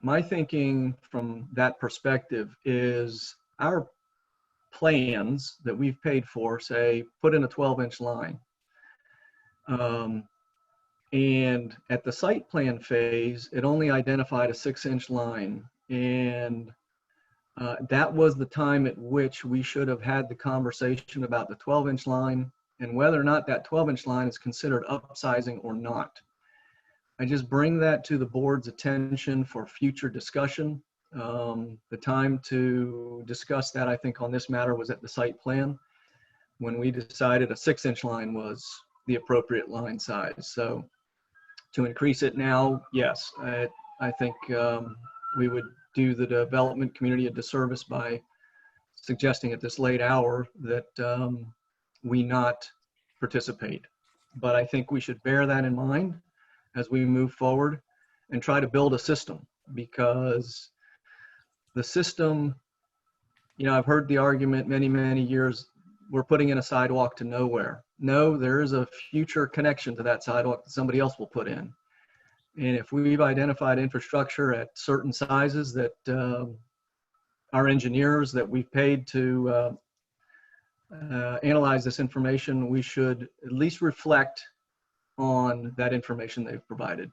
my thinking from that perspective is our plans that we've paid for say put in a 12-inch line. And at the site plan phase, it only identified a 6-inch line. And that was the time at which we should have had the conversation about the 12-inch line and whether or not that 12-inch line is considered upsizing or not. I just bring that to the board's attention for future discussion. The time to discuss that, I think, on this matter was at the site plan when we decided a 6-inch line was the appropriate line size. So To increase it now, yes, I think we would do the development community a disservice by suggesting at this late hour that we not participate. But I think we should bear that in mind as we move forward and try to build a system, because the system, you know, I've heard the argument many, many years, we're putting in a sidewalk to nowhere. No, there is a future connection to that sidewalk that somebody else will put in. And if we've identified infrastructure at certain sizes that our engineers that we've paid to analyze this information, we should at least reflect on that information they've provided.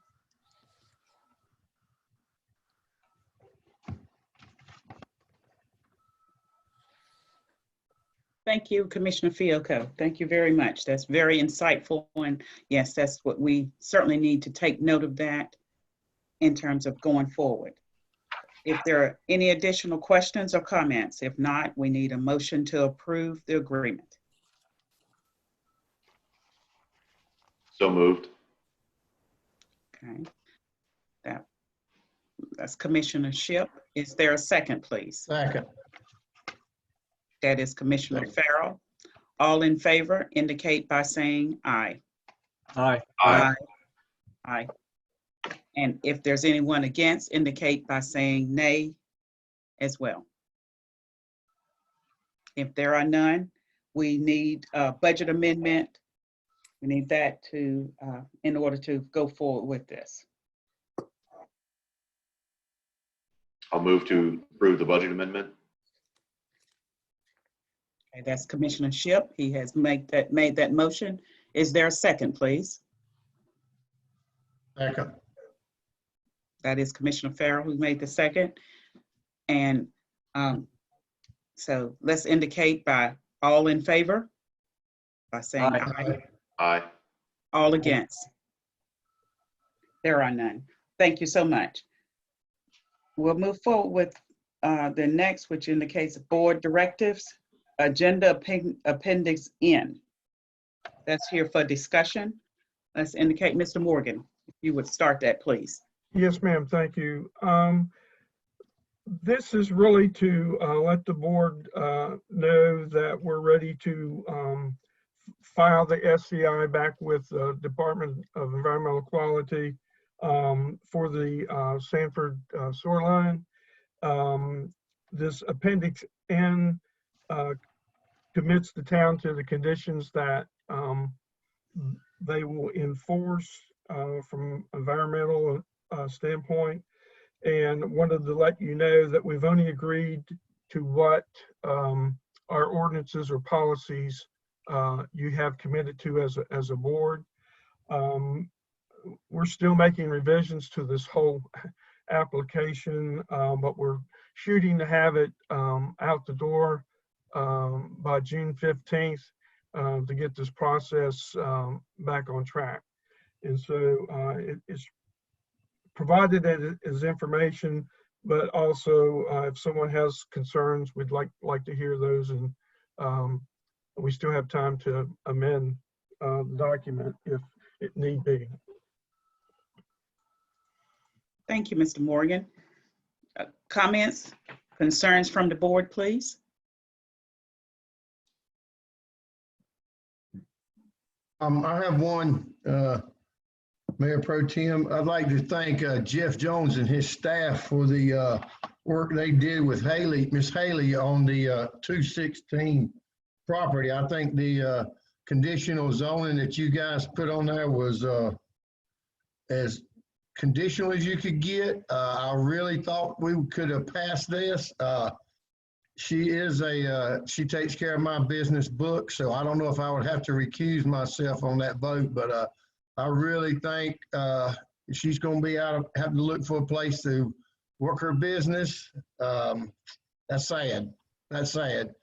Thank you, Commissioner Fiocco. Thank you very much. That's very insightful. And yes, that's what we certainly need to take note of that in terms of going forward. If there are any additional questions or comments, if not, we need a motion to approve the agreement. So moved. Okay. That's Commissioner Shipp. Is there a second, please? Second. That is Commissioner Farrell. All in favor indicate by saying aye. Aye. Aye. Aye. And if there's anyone against, indicate by saying nay as well. If there are none, we need a budget amendment. We need that to, in order to go forward with this. I'll move to approve the budget amendment. Okay, that's Commissioner Shipp. He has made that motion. Is there a second, please? Second. That is Commissioner Farrell who made the second. And so let's indicate by all in favor by saying Aye. aye. Aye. All against? There are none. Thank you so much. We'll move forward with the next, which indicates board directives, agenda appendix N. That's here for discussion. Let's indicate, Mr. Morgan, if you would start that, please. Yes, ma'am. Thank you. This is really to let the board know that we're ready to file the SCI back with the Department of Environmental Quality for the Sanford sewer line. This Appendix N commits the town to the conditions that they will enforce from environmental standpoint, and wanted to let you know that we've only agreed to what our ordinances or policies you have committed to as a board. We're still making revisions to this whole application, but we're shooting to have it out the door by June 15th to get this process back on track. And so it's provided as information, but also if someone has concerns, we'd like to hear those, and we still have time to amend the document if it need be. Thank you, Mr. Morgan. Comments, concerns from the board, please? I have one, Mayor Pro Tem. I'd like to thank Jeff Jones and his staff for the work they did with Miss Haley on the 216 property. I think the conditional zoning that you guys put on there was as conditional as you could get. I really thought we could have passed this. She takes care of my business book, so I don't know if I would have to recuse myself on that vote, but I really think she's going to be having to look for a place to work her business. That's sad. That's sad.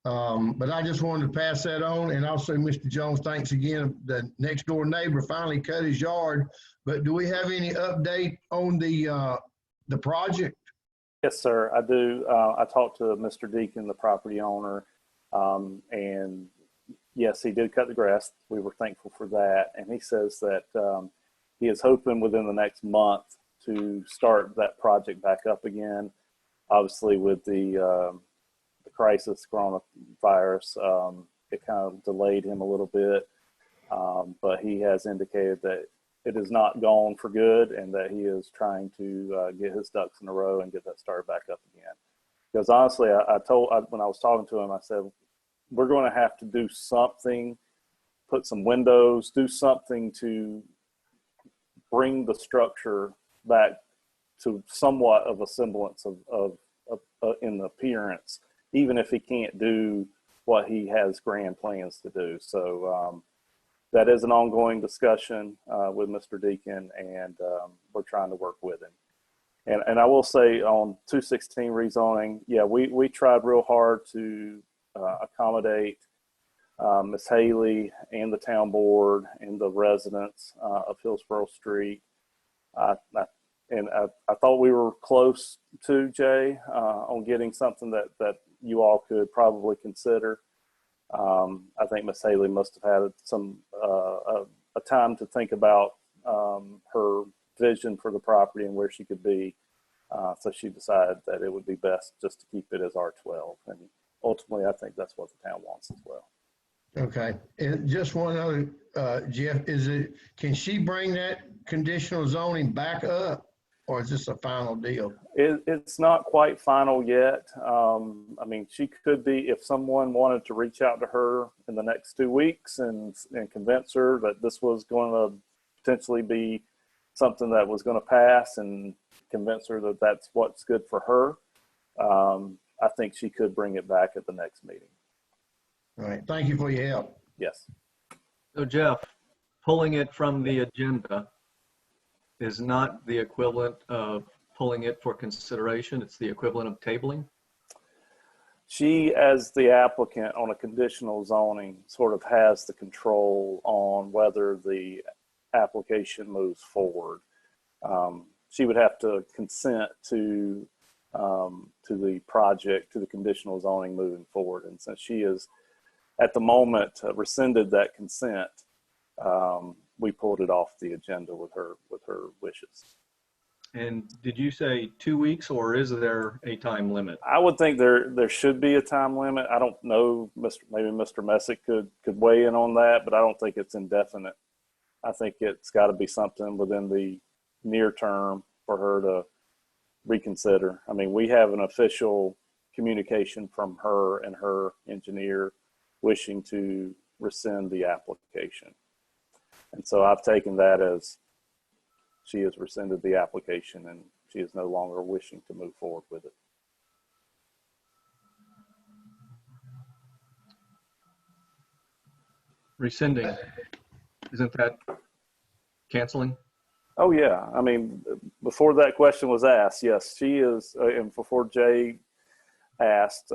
But I just wanted to pass that on. And also, Mr. Jones, thanks again. The next door neighbor finally cut his yard. But do we have any update on the project? Yes, sir, I do. I talked to Mr. Deacon, the property owner, and yes, he did cut the grass. We were thankful for that. And he says that he is hoping within the next month to start that project back up again. Obviously, with the crisis coronavirus, it kind of delayed him a little bit, but he has indicated that it is not gone for good and that he is trying to get his ducks in a row and get that started back up again. Because honestly, when I was talking to him, I said, we're going to have to do something, put some windows, do something to bring the structure back to somewhat of a semblance of in appearance, even if he can't do what he has grand plans to do. So that is an ongoing discussion with Mr. Deacon, and we're trying to work with him. And I will say on 216 rezoning, yeah, we tried real hard to accommodate Ms. Haley and the town board and the residents of Hillsborough Street. I thought we were close to, Jay, on getting something that you all could probably consider. I think Ms. Haley must have had some a time to think about her vision for the property and where she could be. So she decided that it would be best just to keep it as R12. And ultimately, I think that's what the town wants as well. Okay. And just one other, Jeff, can she bring that conditional zoning back up, or is this a final deal? It's not quite final yet. I mean, she could be, if someone wanted to reach out to her in the next 2 weeks and convince her that this was going to potentially be something that was going to pass and convince her that that's what's good for her, I think she could bring it back at the next meeting. All right. Thank you for your help. Yes. So Jeff, pulling it from the agenda is not the equivalent of pulling it for consideration. It's the equivalent of tabling. She, as the applicant on a conditional zoning, sort of has the control on whether the application moves forward. She would have to consent to the project, to the conditional zoning moving forward. And since she is, at the moment, rescinded that consent, we pulled it off the agenda with her wishes. And did you say 2 weeks, or is there a time limit? I would think there should be a time limit. I don't know, maybe Mr. Messick could weigh in on that, but I don't think it's indefinite. I think it's got to be something within the near term for her to reconsider. I mean, we have an official communication from her and her engineer wishing to rescind the application. And so I've taken that as she has rescinded the application and she is no longer wishing to move forward with it. Rescinding, isn't that canceling? Oh yeah, I mean, before that question was asked, yes, she is, and before Jay asked,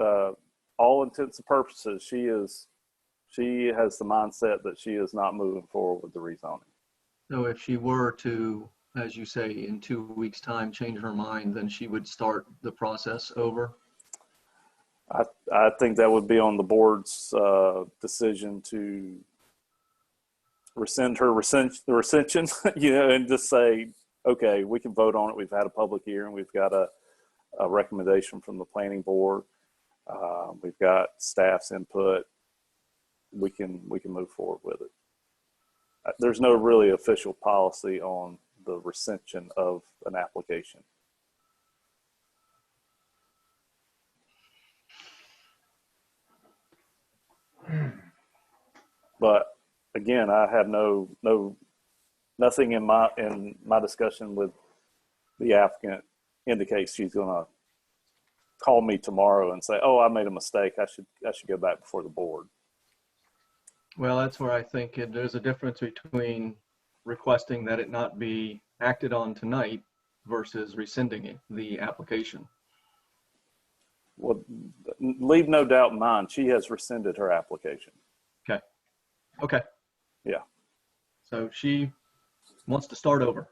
all intents and purposes, she has the mindset that she is not moving forward with the rezoning. So if she were to, as you say, in 2 weeks' time, change her mind, then she would start the process over? I think that would be on the board's decision to rescind the rescission, and just say, okay, we can vote on it. We've had a public hearing. We've got a recommendation from the planning board. We've got staff's input. We can move forward with it. There's no really official policy on the rescission of an application. But again, I have nothing in my discussion with the applicant indicates she's going to call me tomorrow and say, "Oh, I made a mistake. I should go back before the board." Well, that's where I think there's a difference between requesting that it not be acted on tonight versus rescinding the application. Well, leave no doubt in mind, she has rescinded her application. Okay. Yeah. So she wants to start over.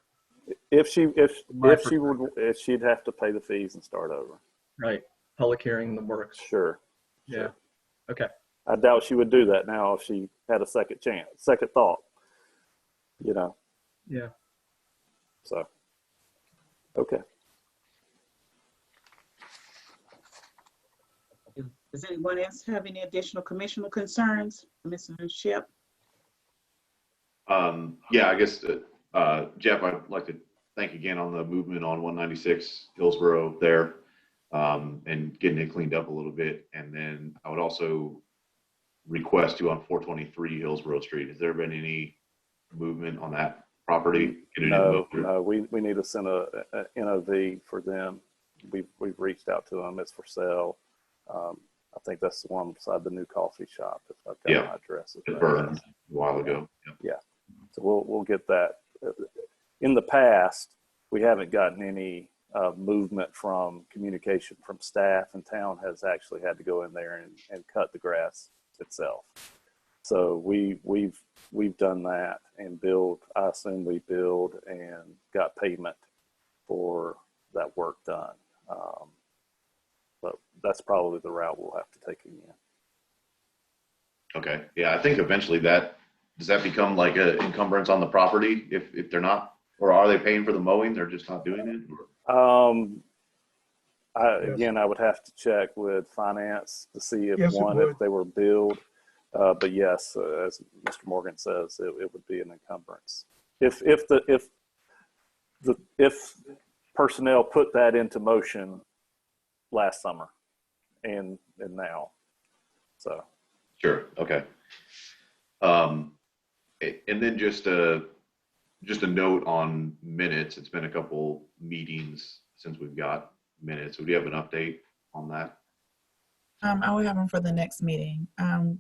If she'd have to pay the fees and start over. Right. Public hearing the works. Sure. Yeah. Sure. Okay. I doubt she would do that now if she had a second thought, Yeah. So, okay. Does anyone else have any additional commissioner concerns? Mr. Ship? Yeah, I guess, Jeff, I'd like to thank again on the movement on 196 Hillsborough there, and getting it cleaned up a little bit. And then I would also request you on 423 Hillsborough Street. Has there been any movement on that property? No, we need to send a NOV for them. We've reached out to them. It's for sale. I think that's the one beside the new coffee shop. If I've got my address. It burned a while ago. Yeah. So we'll get that. In the past, we haven't gotten any movement from communication from staff, and town has actually had to go in there and cut the grass itself. So we've done that and billed. I assume we billed and got payment for that work done. But that's probably the route we'll have to take again. Okay. Yeah, I think eventually does that become like an encumbrance on the property if they're not, or are they paying for the mowing? They're just not doing it? Again, I would have to check with finance to see if Yes, if they were billed. But yes, as Mr. Morgan says, it would be an encumbrance. If personnel put that into motion last summer and now. So. Sure. Okay. And then just a note on minutes. It's been a couple meetings since we've got minutes. Would you have an update on that? I will have them for the next meeting.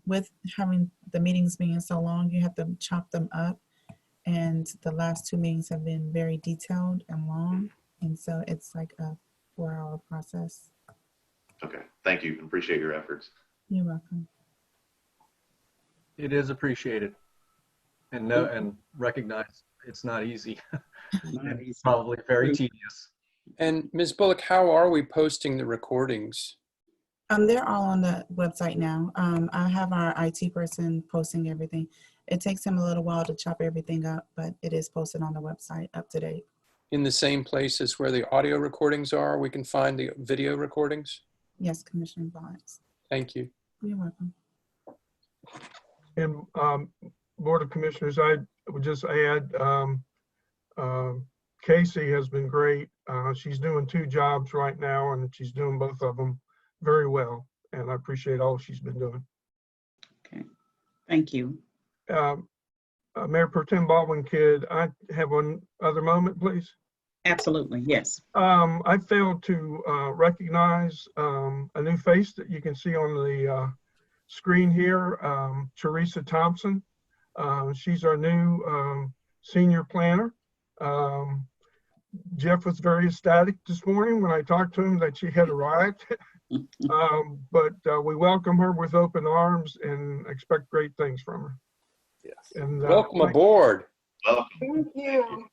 With having the meetings being so long, you have to chop them up. And the last 2 meetings have been very detailed and long. And so it's like a 4-hour process. Okay. Thank you. Appreciate your efforts. You're welcome. It is appreciated, and recognize it's not easy. It's probably very tedious. And Ms. Bullock, how are we posting the recordings? They're all on the website now. I have our IT person posting everything. It takes him a little while to chop everything up, but it is posted on the website up to date. In the same places where the audio recordings are, we can find the video recordings? Yes, Commissioner Barnes. Thank you. You're welcome. And Board of Commissioners, I would just add, Casey has been great. She's doing 2 jobs right now, and she's doing both of them very well. And I appreciate all she's been doing. Okay, thank you. Mayor Pro Tem Baldwin, could I have one other moment, please? Absolutely, yes. I failed to recognize a new face that you can see on the screen here, Teresa Thompson. She's our new senior planner. Jeff was very ecstatic this morning when I talked to him that she had arrived. But we welcome her with open arms and expect great things from her. Yes. And, welcome aboard. Thank you.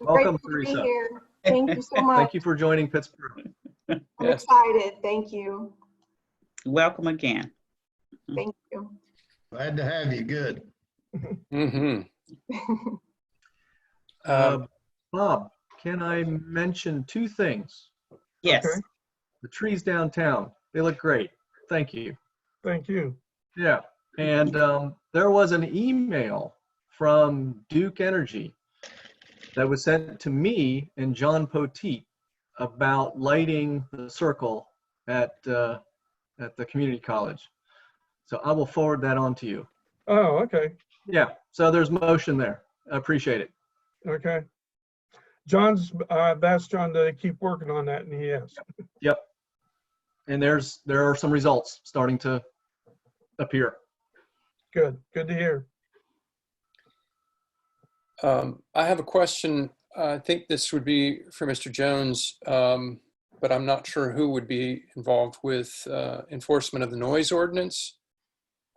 Welcome, Great to be Teresa. here. Thank you so much. Thank you for joining Pittsburgh. I'm Yes. excited. Thank you. Welcome again. Thank you. Glad to have you. Good. Mm-hmm. Bob, can I mention 2 things? Yes. Okay. The trees downtown, they look great. Thank you. Thank you. Yeah. And there was an email from Duke Energy that was sent to me and John Poteet about lighting the circle at the community college. So I will forward that on to you. Oh, okay. Yeah. So there's motion there. I appreciate it. Okay. I've asked John to keep working on that, and he has. Yep. And there are some results starting to appear. Good. Good to hear. I have a question. I think this would be for Mr. Jones, but I'm not sure who would be involved with enforcement of the noise ordinance.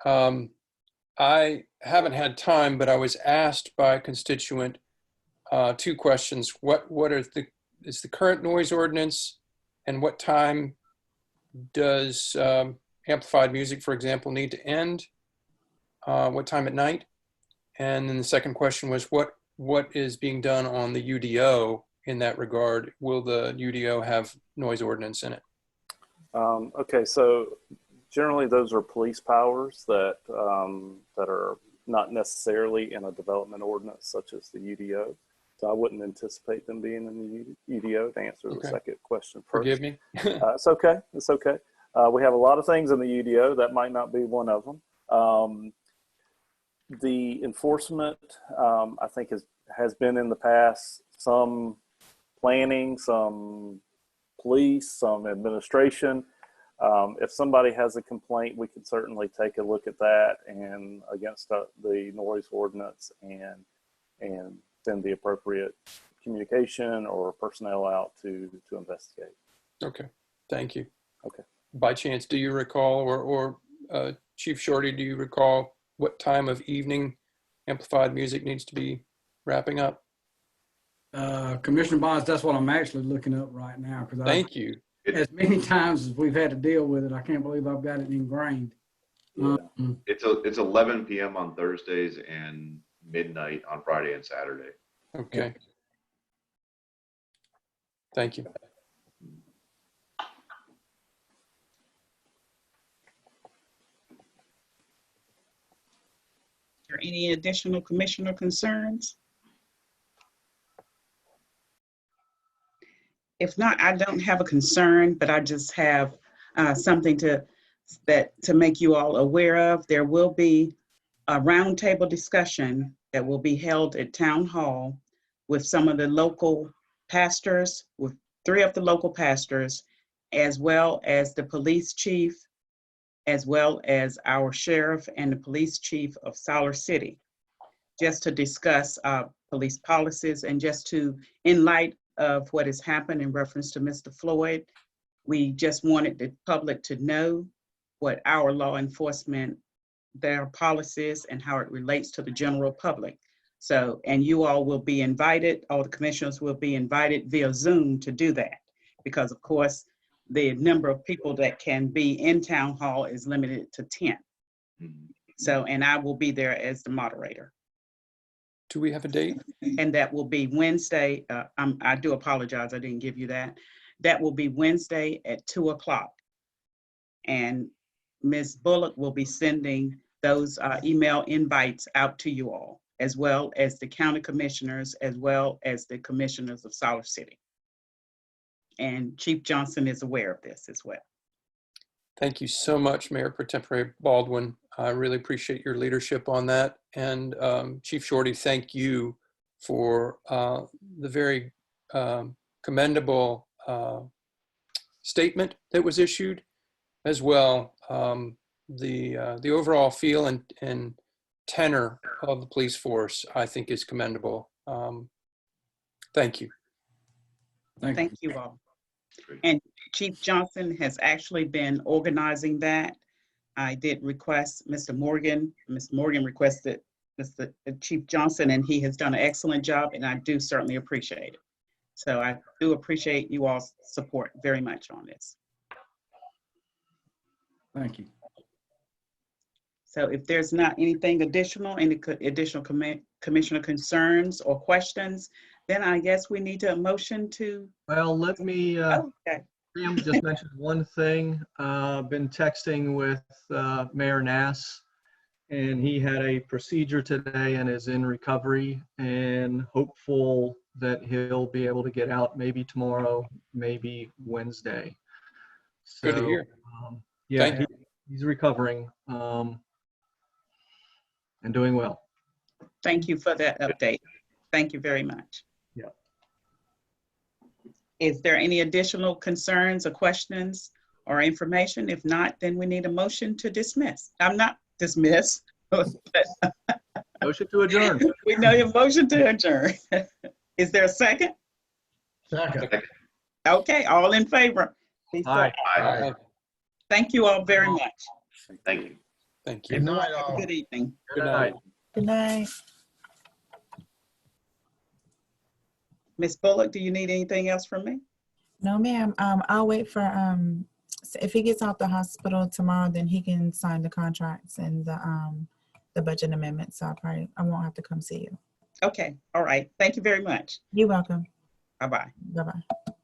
I haven't had time, but I was asked by a constituent 2 questions. What is the current noise ordinance, and what time does amplified music, for example, need to end? What time at night? And then the second question was, what what is being done on the UDO in that regard? Will the UDO have noise ordinance in it? Okay, so generally those are police powers that that are not necessarily in a development ordinance such as the UDO. So I wouldn't anticipate them being in the UDO to answer the second question first. Forgive me. It's okay. It's okay. We have a lot of things in the UDO. That might not be one of them. The enforcement, I think, has been in the past some planning, some police, some administration. If somebody has a complaint, we could certainly take a look at that and against the noise ordinance and send the appropriate communication or personnel out to investigate. Okay, thank you. Okay. By chance, do you recall, or Chief Shorty, do you recall what time of evening amplified music needs to be wrapping up? Commissioner Bonds, that's what I'm actually looking up right now. Thank you. As many times as we've had to deal with it, I can't believe I've got it ingrained. Yeah. It's 11 p.m. on Thursdays and midnight on Friday and Saturday. Okay. Thank you. Are there any additional commissioner concerns? If not, I don't have a concern, but I just have something to make you all aware of. There will be a roundtable discussion that will be held at Town Hall with some of the local pastors, with 3 of the local pastors, as well as the police chief, as well as our sheriff and the police chief of Siler City, just to discuss police policies and just to, in light of what has happened in reference to Mr. Floyd, we just wanted the public to know what our law enforcement, their policies and how it relates to the general public. So, and you all will be invited, all the commissioners will be invited via Zoom to do that, because of course, the number of people that can be in Town Hall is limited to 10. So, and I will be there as the moderator. Do we have a date? And that will be Wednesday. I do apologize, I didn't give you that. That will be Wednesday at 2:00. And Ms. Bullock will be sending those email invites out to you all, as well as the county commissioners, as well as the commissioners of Siler City. And Chief Johnson is aware of this as well. Thank you so much, Mayor Pro Tempore Baldwin. I really appreciate your leadership on that. And Chief Shorty, thank you for the very commendable statement that was issued, as well. The overall feel and tenor of the police force, I think, is commendable. Thank you. Thank you all. And Chief Johnson has actually been organizing that. I did request Mr. Morgan. Mr. Morgan requested Mr. Chief Johnson, and he has done an excellent job, and I do certainly appreciate it. So I do appreciate you all's support very much on this. Thank you. So if there's not anything additional, any additional commissioner concerns or questions, then I guess we need a motion to. Well, let me, Okay. Sam just mentioned one thing. Been texting with Mayor Nass, and he had a procedure today and is in recovery, and hopeful that he'll be able to get out maybe tomorrow, maybe Wednesday. So, Good to hear. Yeah, he's recovering and doing well. Thank you for that update. Thank you very much. Yeah. Is there any additional concerns or questions or information? If not, then we need a motion to dismiss. I'm not dismiss. Motion to adjourn. We know your motion to adjourn. Is there a second? Second. Okay, all in favor? Please say Aye. aye. Thank you all very much. Thank you. Thank you. Good night, Have a all. good evening. Good night. Good night. Ms. Bullock, do you need anything else from me? No, ma'am. I'll wait for if he gets out the hospital tomorrow, then he can sign the contracts and the budget amendment. So I won't have to come see you. Okay, all right. Thank you very much. You're welcome. Bye-bye. Bye-bye.